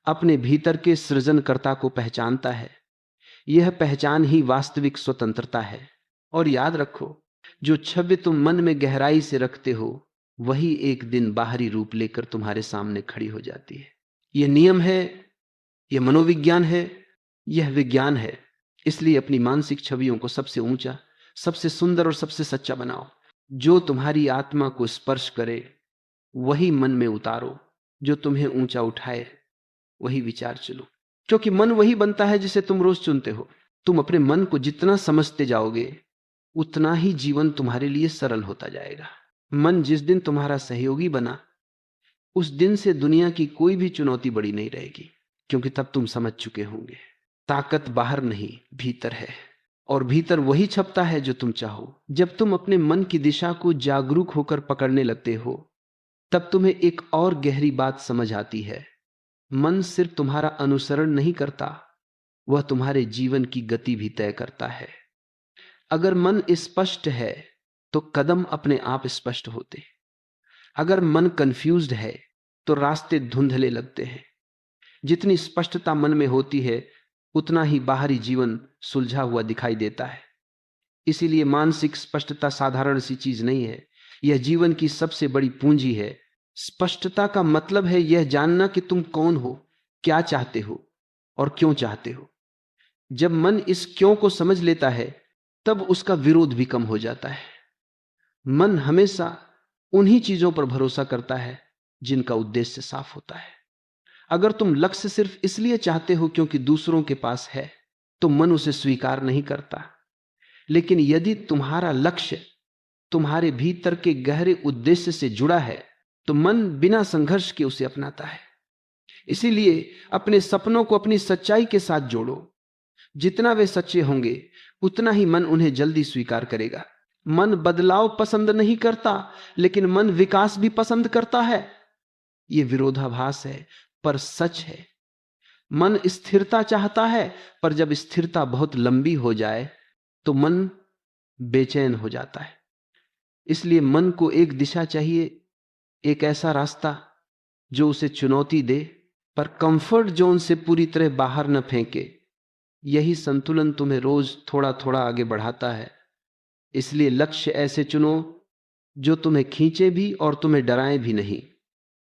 अपने भीतर के सृजनकर्ता को पहचानता है। यह पहचान ही वास्तविक स्वतंत्रता है। और याद रखो, जो छवि तुम मन में गहराई से रखते हो वही एक दिन बाहरी रूप लेकर तुम्हारे सामने खड़ी हो जाती है। यह नियम है, यह मनोविज्ञान है, यह विज्ञान है। इसलिए अपनी मानसिक छवियों को सबसे ऊंचा, सबसे सुंदर और सबसे सच्चा बनाओ। जो तुम्हारी आत्मा को स्पर्श करे वही मन में उतारो। जो तुम्हें ऊंचा उठाए वही विचार चलो। क्योंकि मन वही बनता है जिसे तुम रोज चुनते हो। तुम अपने मन को जितना समझते जाओगे उतना ही जीवन तुम्हारे लिए सरल होता जाएगा। मन जिस दिन तुम्हारा सहयोगी बना उस दिन से दुनिया की कोई भी चुनौती बड़ी नहीं रहेगी, क्योंकि तब तुम समझ चुके होंगे ताकत बाहर नहीं भीतर है और भीतर वही छपता है जो तुम चाहो। जब तुम अपने मन की दिशा को जागरूक होकर पकड़ने लगते हो तब तुम्हें एक और गहरी बात समझ आती है। मन सिर्फ तुम्हारा अनुसरण नहीं करता, वह तुम्हारे जीवन की गति भी तय करता है। अगर मन स्पष्ट है तो कदम अपने आप स्पष्ट होते। अगर मन कंफ्यूज्ड है तो रास्ते धुंधले लगते हैं। जितनी स्पष्टता मन में होती है उतना ही बाहरी जीवन सुलझा हुआ दिखाई देता है। इसीलिए मानसिक स्पष्टता साधारण सी चीज नहीं है, यह जीवन की सबसे बड़ी पूंजी है। स्पष्टता का मतलब है यह जानना कि तुम कौन हो, क्या चाहते हो और क्यों चाहते हो। जब मन इस क्यों को समझ लेता है तब उसका विरोध भी कम हो जाता है। मन हमेशा उन्हीं चीजों पर भरोसा करता है जिनका उद्देश्य साफ होता है। अगर तुम लक्ष्य सिर्फ इसलिए चाहते हो क्योंकि दूसरों के पास है तो मन उसे स्वीकार नहीं करता। लेकिन यदि तुम्हारा लक्ष्य तुम्हारे भीतर के गहरे उद्देश्य से जुड़ा है तो मन बिना संघर्ष के उसे अपनाता है। इसीलिए अपने सपनों को अपनी सच्चाई के साथ जोड़ो। जितना वे सच्चे होंगे उतना ही मन उन्हें जल्दी स्वीकार करेगा। मन बदलाव पसंद नहीं करता लेकिन मन विकास भी पसंद करता है। यह विरोधाभास है पर सच है। मन स्थिरता चाहता है पर जब स्थिरता बहुत लंबी हो जाए तो मन बेचैन हो जाता है। इसलिए मन को एक दिशा चाहिए, एक ऐसा रास्ता जो उसे चुनौती दे पर कंफर्ट जोन से पूरी तरह बाहर न फेंके। यही संतुलन तुम्हें रोज थोड़ा थोड़ा आगे बढ़ाता है। इसलिए लक्ष्य ऐसे चुनो जो तुम्हें खींचे भी और तुम्हें डराए भी नहीं।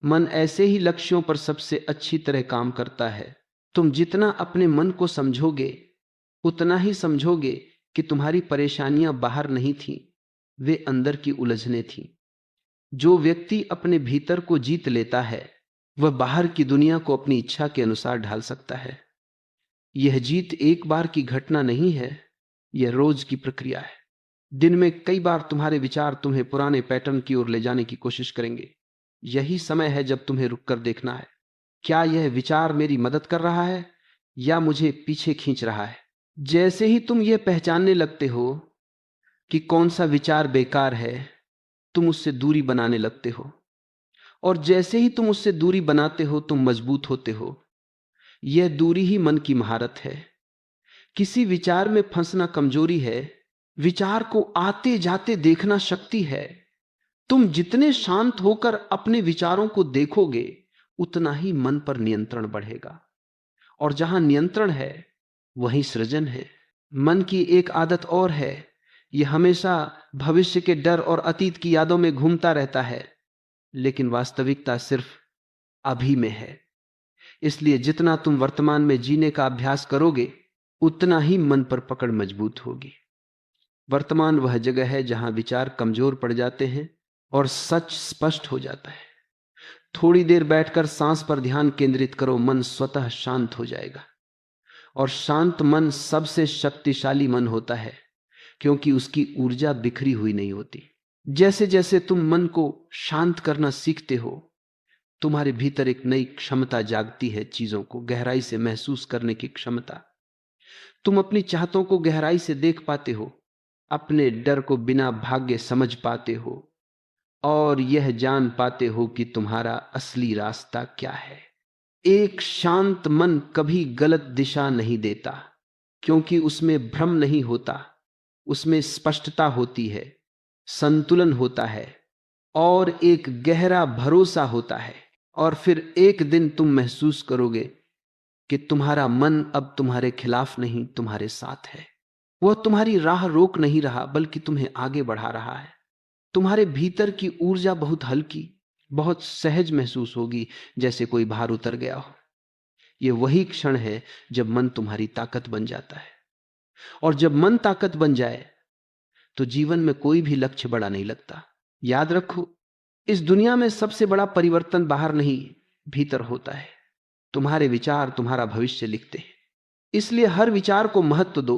मन ऐसे ही लक्ष्यों पर सबसे अच्छी तरह काम करता है। तुम जितना अपने मन को समझोगे उतना ही समझोगे कि तुम्हारी परेशानियां बाहर नहीं थीं, वे अंदर की उलझने थीं। जो व्यक्ति अपने भीतर को जीत लेता है वह बाहर की दुनिया को अपनी इच्छा के अनुसार ढाल सकता है। यह जीत एक बार की घटना नहीं है, यह रोज की प्रक्रिया है। दिन में कई बार तुम्हारे विचार तुम्हें पुराने पैटर्न की ओर ले जाने की कोशिश करेंगे। यही समय है जब तुम्हें रुककर देखना है, क्या यह विचार मेरी मदद कर रहा है या मुझे पीछे खींच रहा है। जैसे ही तुम यह पहचानने लगते हो कि कौन सा विचार बेकार है, तुम उससे दूरी बनाने लगते हो, और जैसे ही तुम उससे दूरी बनाते हो तुम मजबूत होते हो। यह दूरी ही मन की महारत है। किसी विचार में फंसना कमजोरी है, विचार को आते जाते देखना शक्ति है। तुम जितने शांत होकर अपने विचारों को देखोगे उतना ही मन पर नियंत्रण बढ़ेगा, और जहां नियंत्रण है वहीं सृजन है। मन की एक आदत और है, यह हमेशा भविष्य के डर और अतीत की यादों में घूमता रहता है, लेकिन वास्तविकता सिर्फ अभी में है। इसलिए जितना तुम वर्तमान में जीने का अभ्यास करोगे उतना ही मन पर पकड़ मजबूत होगी। वर्तमान वह जगह है जहां विचार कमजोर पड़ जाते हैं और सच स्पष्ट हो जाता है। थोड़ी देर बैठकर सांस पर ध्यान केंद्रित करो, मन स्वतः शांत हो जाएगा। और शांत मन सबसे शक्तिशाली मन होता है, क्योंकि उसकी ऊर्जा बिखरी हुई नहीं होती। जैसे जैसे तुम मन को शांत करना सीखते हो, तुम्हारे भीतर एक नई क्षमता जागती है, चीजों को गहराई से महसूस करने की क्षमता। तुम अपनी चाहतों को गहराई से देख पाते हो, अपने डर को बिना भाग्य समझ पाते हो, और यह जान पाते हो कि तुम्हारा असली रास्ता क्या है। एक शांत मन कभी गलत दिशा नहीं देता, क्योंकि उसमें भ्रम नहीं होता, उसमें स्पष्टता होती है, संतुलन होता है और एक गहरा भरोसा होता है। और फिर एक दिन तुम महसूस करोगे कि तुम्हारा मन अब तुम्हारे खिलाफ नहीं, तुम्हारे साथ है। वह तुम्हारी राह रोक नहीं रहा, बल्कि तुम्हें आगे बढ़ा रहा है। तुम्हारे भीतर की ऊर्जा बहुत हल्की, बहुत सहज महसूस होगी, जैसे कोई भार उतर गया हो। यह वही क्षण है जब मन तुम्हारी ताकत बन जाता है। और जब मन ताकत बन जाए तो जीवन में कोई भी लक्ष्य बड़ा नहीं लगता। याद रखो, इस दुनिया में सबसे बड़ा परिवर्तन बाहर नहीं, भीतर होता है। तुम्हारे विचार तुम्हारा भविष्य लिखते हैं। इसलिए हर विचार को महत्व दो,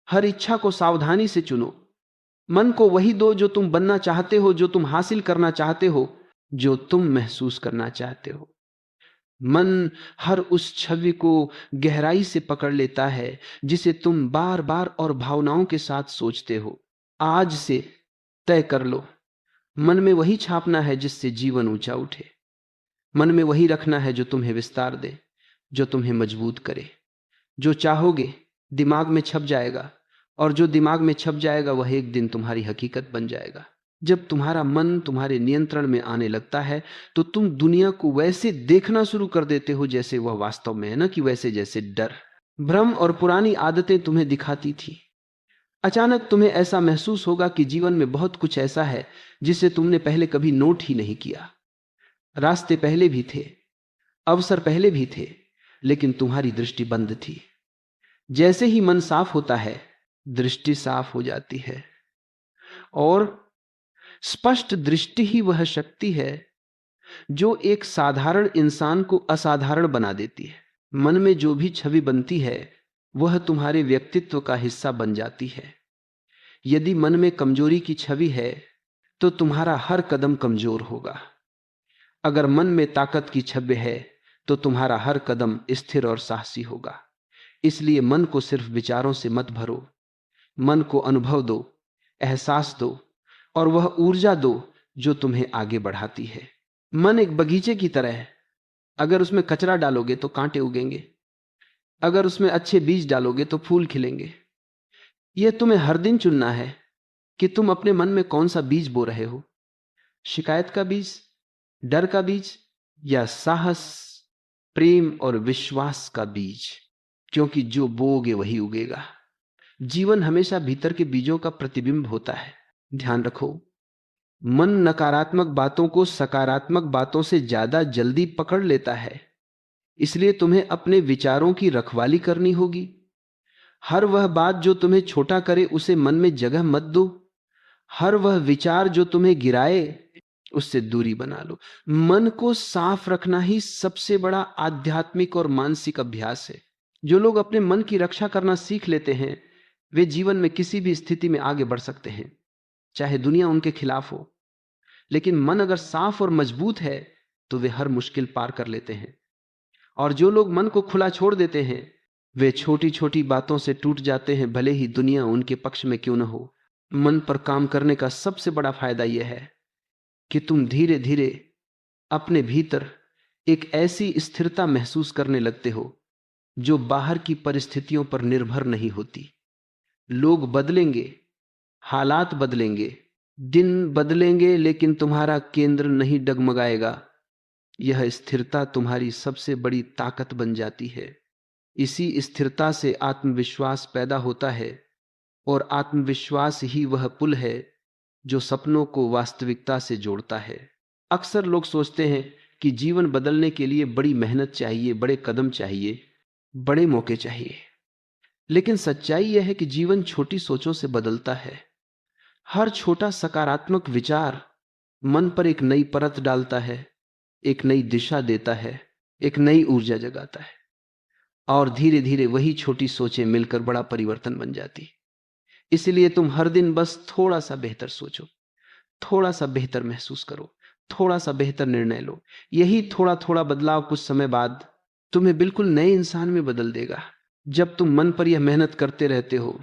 हर इच्छा को सावधानी से चुनो। मन को वही दो जो तुम बनना चाहते हो, जो तुम हासिल करना चाहते हो, जो तुम महसूस करना चाहते हो। मन हर उस छवि को गहराई से पकड़ लेता है जिसे तुम बार बार और भावनाओं के साथ सोचते हो। आज से तय कर लो, मन में वही छापना है जिससे जीवन ऊंचा उठे। मन में वही रखना है जो तुम्हें विस्तार दे, जो तुम्हें मजबूत करे। जो चाहोगे दिमाग में छप जाएगा, और जो दिमाग में छप जाएगा वह एक दिन तुम्हारी हकीकत बन जाएगा। जब तुम्हारा मन तुम्हारे नियंत्रण में आने लगता है तो तुम दुनिया को वैसे देखना शुरू कर देते हो जैसे वह वास्तव में है, ना कि वैसे जैसे डर, भ्रम और पुरानी आदतें तुम्हें दिखाती थी। अचानक तुम्हें ऐसा महसूस होगा कि जीवन में बहुत कुछ ऐसा है जिसे तुमने पहले कभी नोट ही नहीं किया। रास्ते पहले भी थे, अवसर पहले भी थे, लेकिन तुम्हारी दृष्टि बंद थी। जैसे ही मन साफ होता है, दृष्टि साफ हो जाती है। और स्पष्ट दृष्टि ही वह शक्ति है जो एक साधारण इंसान को असाधारण बना देती है। मन में जो भी छवि बनती है वह तुम्हारे व्यक्तित्व का हिस्सा बन जाती है। यदि मन में कमजोरी की छवि है तो तुम्हारा हर कदम कमजोर होगा। अगर मन में ताकत की छवि है तो तुम्हारा हर कदम स्थिर और साहसी होगा। इसलिए मन को सिर्फ विचारों से मत भरो, मन को अनुभव दो, एहसास दो, और वह ऊर्जा दो जो तुम्हें आगे बढ़ाती है। मन एक बगीचे की तरह है। अगर उसमें कचरा डालोगे तो कांटे उगेंगे, अगर उसमें अच्छे बीज डालोगे तो फूल खिलेंगे। यह तुम्हें हर दिन चुनना है कि तुम अपने मन में कौन सा बीज बो रहे हो, शिकायत का बीज, डर का बीज, या साहस, प्रेम और विश्वास का बीज। क्योंकि जो बोओगे वही उगेगा। जीवन हमेशा भीतर के बीजों का प्रतिबिंब होता है। ध्यान रखो, मन नकारात्मक बातों को सकारात्मक बातों से ज्यादा जल्दी पकड़ लेता है। इसलिए तुम्हें अपने विचारों की रखवाली करनी होगी। हर वह बात जो तुम्हें छोटा करे उसे मन में जगह मत दो। हर वह विचार जो तुम्हें गिराए उससे दूरी बना लो। मन को साफ रखना ही सबसे बड़ा आध्यात्मिक और मानसिक अभ्यास है। जो लोग अपने मन की रक्षा करना सीख लेते हैं वे जीवन में किसी भी स्थिति में आगे बढ़ सकते हैं, चाहे दुनिया उनके खिलाफ हो। लेकिन मन अगर साफ और मजबूत है तो वे हर मुश्किल पार कर लेते हैं। और जो लोग मन को खुला छोड़ देते हैं वे छोटी छोटी बातों से टूट जाते हैं, भले ही दुनिया उनके पक्ष में क्यों न हो। मन पर काम करने का सबसे बड़ा फायदा यह है कि तुम धीरे धीरे अपने भीतर एक ऐसी स्थिरता महसूस करने लगते हो जो बाहर की परिस्थितियों पर निर्भर नहीं होती। लोग बदलेंगे, हालात बदलेंगे, दिन बदलेंगे, लेकिन तुम्हारा केंद्र नहीं डगमगाएगा। यह स्थिरता तुम्हारी सबसे बड़ी ताकत बन जाती है। इसी स्थिरता से आत्मविश्वास पैदा होता है और आत्मविश्वास ही वह पुल है जो सपनों को वास्तविकता से जोड़ता है। अक्सर लोग सोचते हैं कि जीवन बदलने के लिए बड़ी मेहनत चाहिए, बड़े कदम चाहिए, बड़े मौके चाहिए। लेकिन सच्चाई यह है कि जीवन छोटी सोचों से बदलता है। हर छोटा सकारात्मक विचार मन पर एक नई परत डालता है, एक नई दिशा देता है, एक नई ऊर्जा जगाता है, और धीरे धीरे वही छोटी सोचें मिलकर बड़ा परिवर्तन बन जाती। इसलिए तुम हर दिन बस थोड़ा सा बेहतर सोचो, थोड़ा सा बेहतर महसूस करो, थोड़ा सा बेहतर निर्णय लो। यही थोड़ा थोड़ा बदलाव कुछ समय बाद तुम्हें बिल्कुल नए इंसान में बदल देगा। जब तुम मन पर यह मेहनत करते रहते हो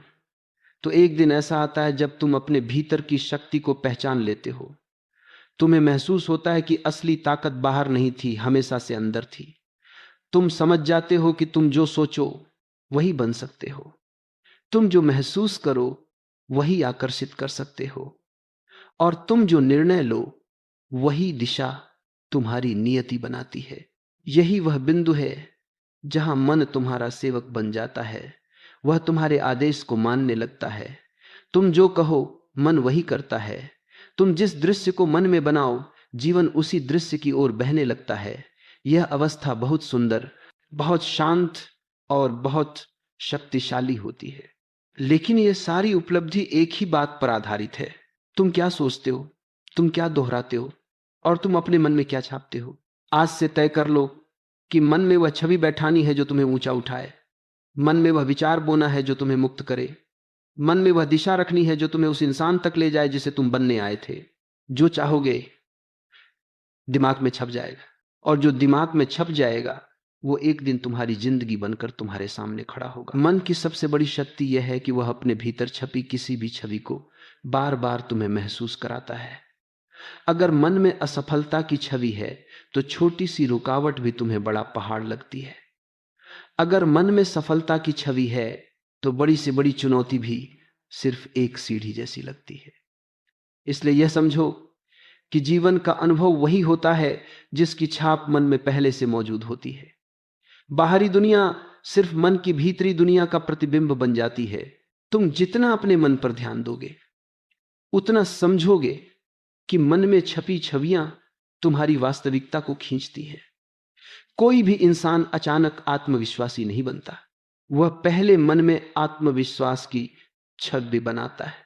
तो एक दिन ऐसा आता है जब तुम अपने भीतर की शक्ति को पहचान लेते हो। तुम्हें महसूस होता है कि असली ताकत बाहर नहीं थी, हमेशा से अंदर थी। तुम समझ जाते हो कि तुम जो सोचो वही बन सकते हो, तुम जो महसूस करो वही आकर्षित कर सकते हो, और तुम जो निर्णय लो वही दिशा तुम्हारी नियति बनाती है। यही वह बिंदु है जहां मन तुम्हारा सेवक बन जाता है। वह तुम्हारे आदेश को मानने लगता है। तुम जो कहो मन वही करता है। तुम जिस दृश्य को मन में बनाओ जीवन उसी दृश्य की ओर बहने लगता है। यह अवस्था बहुत सुंदर, बहुत शांत और बहुत शक्तिशाली होती है। लेकिन यह सारी उपलब्धि एक ही बात पर आधारित है। तुम क्या सोचते हो, तुम क्या दोहराते हो, और तुम अपने मन में क्या छापते हो। आज से तय कर लो कि मन में वह छवि बैठानी है जो तुम्हें ऊंचा उठाए, मन में वह विचार बोना है जो तुम्हें मुक्त करे, मन में वह दिशा रखनी है जो तुम्हें उस इंसान तक ले जाए जिसे तुम बनने आए थे। जो चाहोगे दिमाग में छप जाएगा, और जो दिमाग में छप जाएगा वो एक दिन तुम्हारी जिंदगी बनकर तुम्हारे सामने खड़ा होगा। मन की सबसे बड़ी शक्ति यह है कि वह अपने भीतर छपी किसी भी छवि को बार बार तुम्हें महसूस कराता है। अगर मन में असफलता की छवि है तो छोटी सी रुकावट भी तुम्हें बड़ा पहाड़ लगती है। अगर मन में सफलता की छवि है तो बड़ी से बड़ी चुनौती भी सिर्फ एक सीढ़ी जैसी लगती है। इसलिए यह समझो कि जीवन का अनुभव वही होता है जिसकी छाप मन में पहले से मौजूद होती है। बाहरी दुनिया सिर्फ मन की भीतरी दुनिया का प्रतिबिंब बन जाती है। तुम जितना अपने मन पर ध्यान दोगे उतना समझोगे कि मन में छपी छवियां तुम्हारी वास्तविकता को खींचती हैं। कोई भी इंसान अचानक आत्मविश्वासी नहीं बनता, वह पहले मन में आत्मविश्वास की छवि बनाता है।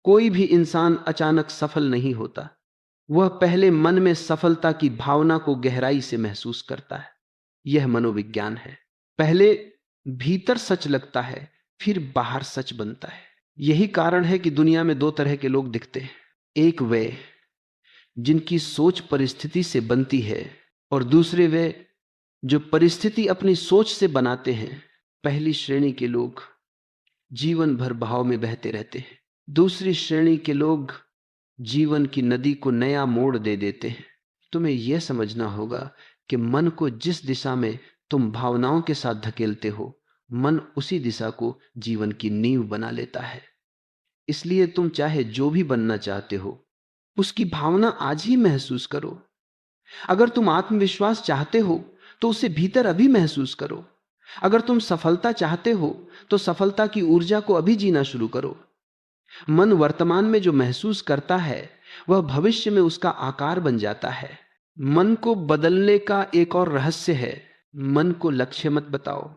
कोई भी इंसान अचानक सफल नहीं होता, वह पहले मन में सफलता की भावना को गहराई से महसूस करता है। यह मनोविज्ञान है। पहले भीतर सच लगता है, फिर बाहर सच बनता है। यही कारण है कि दुनिया में दो तरह के लोग दिखते हैं। एक वे जिनकी सोच परिस्थिति से बनती है, और दूसरे वे जो परिस्थिति अपनी सोच से बनाते हैं। पहली श्रेणी के लोग जीवन भर बहाव में बहते रहते हैं, दूसरी श्रेणी के लोग जीवन की नदी को नया मोड़ दे देते हैं। तुम्हें यह समझना होगा कि मन को जिस दिशा में तुम भावनाओं के साथ धकेलते हो, मन उसी दिशा को जीवन की नींव बना लेता है। इसलिए तुम चाहे जो भी बनना चाहते हो उसकी भावना आज ही महसूस करो। अगर तुम आत्मविश्वास चाहते हो तो उसे भीतर अभी महसूस करो। अगर तुम सफलता चाहते हो तो सफलता की ऊर्जा को अभी जीना शुरू करो। मन वर्तमान में जो महसूस करता है वह भविष्य में उसका आकार बन जाता है। मन को बदलने का एक और रहस्य है, मन को लक्ष्य मत बताओ,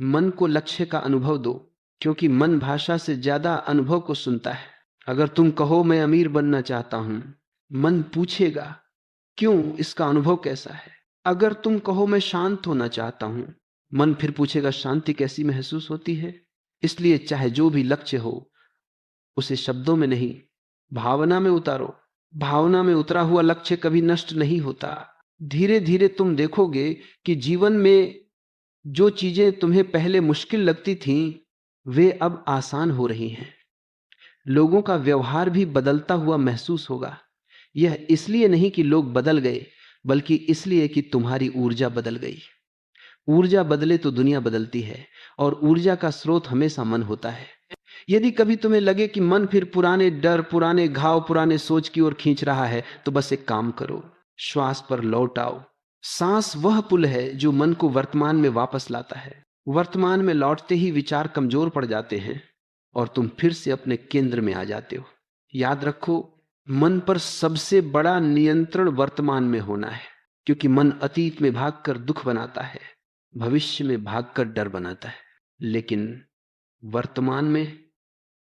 मन को लक्ष्य का अनुभव दो, क्योंकि मन भाषा से ज्यादा अनुभव को सुनता है। अगर तुम कहो मैं अमीर बनना चाहता हूं, मन पूछेगा क्यों, इसका अनुभव कैसा है। अगर तुम कहो मैं शांत होना चाहता हूं, मन फिर पूछेगा शांति कैसी महसूस होती है। इसलिए चाहे जो भी लक्ष्य हो, उसे शब्दों में नहीं, भावना में उतारो। भावना में उतरा हुआ लक्ष्य कभी नष्ट नहीं होता। धीरे धीरे तुम देखोगे कि जीवन में जो चीजें तुम्हें पहले मुश्किल लगती थीं, वे अब आसान हो रही हैं। लोगों का व्यवहार भी बदलता हुआ महसूस होगा। यह इसलिए नहीं कि लोग बदल गए, बल्कि इसलिए कि तुम्हारी ऊर्जा बदल गई। ऊर्जा बदले तो दुनिया बदलती है, और ऊर्जा का स्रोत हमेशा मन होता है। यदि कभी तुम्हें लगे कि मन फिर पुराने डर, पुराने घाव, पुराने सोच की ओर खींच रहा है, तो बस एक काम करो, श्वास पर लौट आओ। सांस वह पुल है जो मन को वर्तमान में वापस लाता है। वर्तमान में लौटते ही विचार कमजोर पड़ जाते हैं और तुम फिर से अपने केंद्र में आ जाते हो। याद रखो, मन पर सबसे बड़ा नियंत्रण वर्तमान में होना है, क्योंकि मन अतीत में भागकर दुख बनाता है, भविष्य में भागकर डर बनाता है, लेकिन वर्तमान में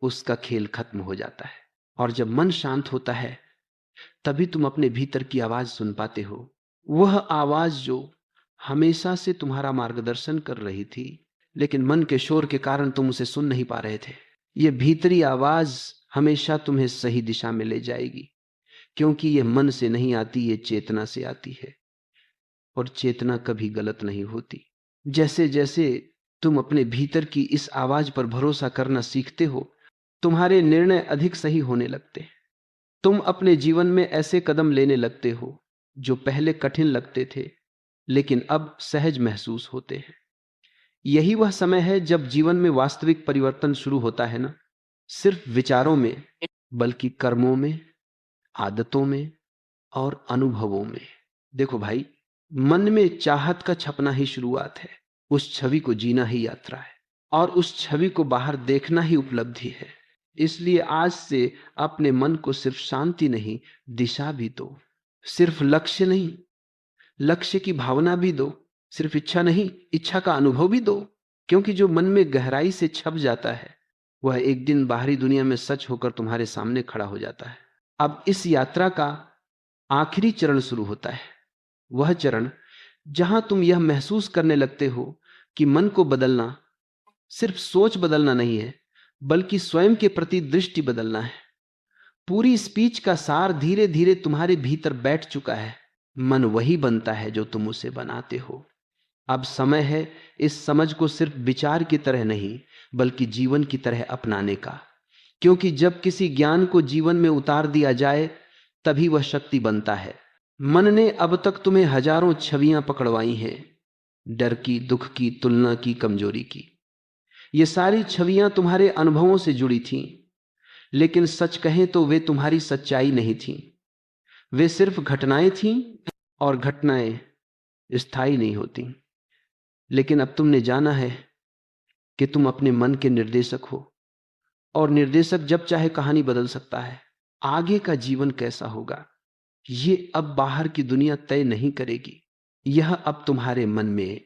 उसका खेल खत्म हो जाता है। और जब मन शांत होता है, तभी तुम अपने भीतर की आवाज सुन पाते हो। वह आवाज जो हमेशा से तुम्हारा मार्गदर्शन कर रही थी, लेकिन मन के शोर के कारण तुम उसे सुन नहीं पा रहे थे। यह भीतरी आवाज हमेशा तुम्हें सही दिशा में ले जाएगी, क्योंकि यह मन से नहीं आती, यह चेतना से आती है, और चेतना कभी गलत नहीं होती। जैसे जैसे तुम अपने भीतर की इस आवाज पर भरोसा करना सीखते हो, तुम्हारे निर्णय अधिक सही होने लगते। तुम अपने जीवन में ऐसे कदम लेने लगते हो जो पहले कठिन लगते थे, लेकिन अब सहज महसूस होते हैं। यही वह समय है जब जीवन में वास्तविक परिवर्तन शुरू होता है ना, सिर्फ विचारों में, बल्कि कर्मों में, आदतों में और अनुभवों में। देखो भाई, मन में चाहत का छपना ही शुरुआत है, उस छवि को जीना ही यात्रा है, और उस छवि को बाहर देखना ही उपलब्धि है। इसलिए आज से अपने मन को सिर्फ शांति नहीं, दिशा भी दो। सिर्फ लक्ष्य नहीं, लक्ष्य की भावना भी दो। सिर्फ इच्छा नहीं, इच्छा का अनुभव भी दो। क्योंकि जो मन में गहराई से छप जाता है, वह एक दिन बाहरी दुनिया में सच होकर तुम्हारे सामने खड़ा हो जाता है। अब इस यात्रा का आखिरी चरण शुरू होता है, वह चरण जहां तुम यह महसूस करने लगते हो कि मन को बदलना सिर्फ सोच बदलना नहीं है, बल्कि स्वयं के प्रति दृष्टि बदलना है। पूरी स्पीच का सार धीरे धीरे तुम्हारे भीतर बैठ चुका है। मन वही बनता है जो तुम उसे बनाते हो। अब समय है इस समझ को सिर्फ विचार की तरह नहीं, बल्कि जीवन की तरह अपनाने का। क्योंकि जब किसी ज्ञान को जीवन में उतार दिया जाए, तभी वह शक्ति बनता है। मन ने अब तक तुम्हें हजारों छवियां पकड़वाई हैं, डर की, दुख की, तुलना की, कमजोरी की। ये सारी छवियां तुम्हारे अनुभवों से जुड़ी थीं, लेकिन सच कहें तो वे तुम्हारी सच्चाई नहीं थीं। वे सिर्फ घटनाएं थीं, और घटनाएं स्थायी नहीं होती। लेकिन अब तुमने जाना है कि तुम अपने मन के निर्देशक हो, और निर्देशक जब चाहे कहानी बदल सकता है। आगे का जीवन कैसा होगा, ये अब बाहर की दुनिया तय नहीं करेगी, यह अब तुम्हारे मन में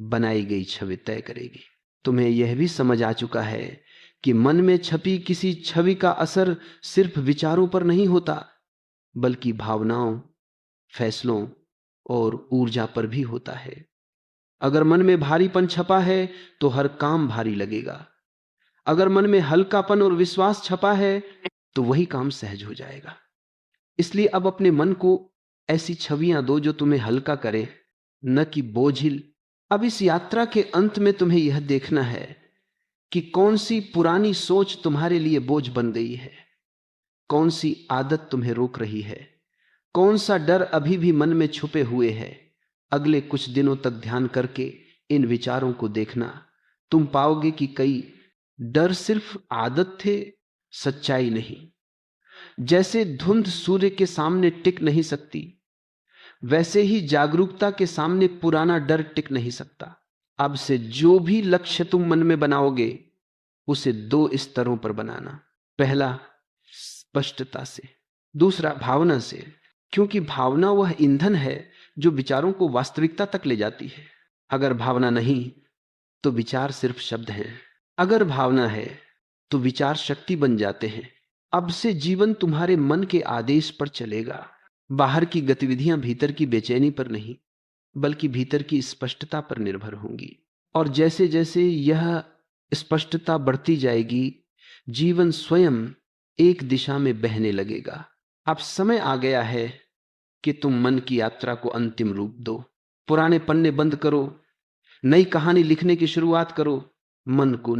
बनाई गई छवि तय करेगी। तुम्हें यह भी समझ आ चुका है कि मन में छपी किसी छवि का असर सिर्फ विचारों पर नहीं होता, बल्कि भावनाओं, फैसलों और ऊर्जा पर भी होता है। अगर मन में भारीपन छपा है तो हर काम भारी लगेगा। अगर मन में हल्कापन और विश्वास छपा है तो वही काम सहज हो जाएगा। इसलिए अब अपने मन को ऐसी छवियां दो जो तुम्हें हल्का करे, न कि बोझिल। अब इस यात्रा के अंत में तुम्हें यह देखना है कि कौन सी पुरानी सोच तुम्हारे लिए बोझ बन गई है, कौन सी आदत तुम्हें रोक रही है, कौन सा डर अभी भी मन में छुपे हुए है। अगले कुछ दिनों तक ध्यान करके इन विचारों को देखना, तुम पाओगे कि कई डर सिर्फ आदत थे, सच्चाई नहीं। जैसे धुंध सूर्य के सामने टिक नहीं सकती, वैसे ही जागरूकता के सामने पुराना डर टिक नहीं सकता। अब से जो भी लक्ष्य तुम मन में बनाओगे, उसे दो स्तरों पर बनाना। पहला स्पष्टता से, दूसरा भावना से। क्योंकि भावना वह ईंधन है जो विचारों को वास्तविकता तक ले जाती है। अगर भावना नहीं तो विचार सिर्फ शब्द हैं, अगर भावना है तो विचार शक्ति बन जाते हैं। अब से जीवन तुम्हारे मन के आदेश पर चलेगा। बाहर की गतिविधियां भीतर की बेचैनी पर नहीं, बल्कि भीतर की स्पष्टता पर निर्भर होंगी। और जैसे जैसे यह स्पष्टता बढ़ती जाएगी, जीवन स्वयं एक दिशा में बहने लगेगा। अब समय आ गया है कि तुम मन की यात्रा को अंतिम रूप दो। पुराने पन्ने बंद करो, नई कहानी लिखने की शुरुआत करो, मन को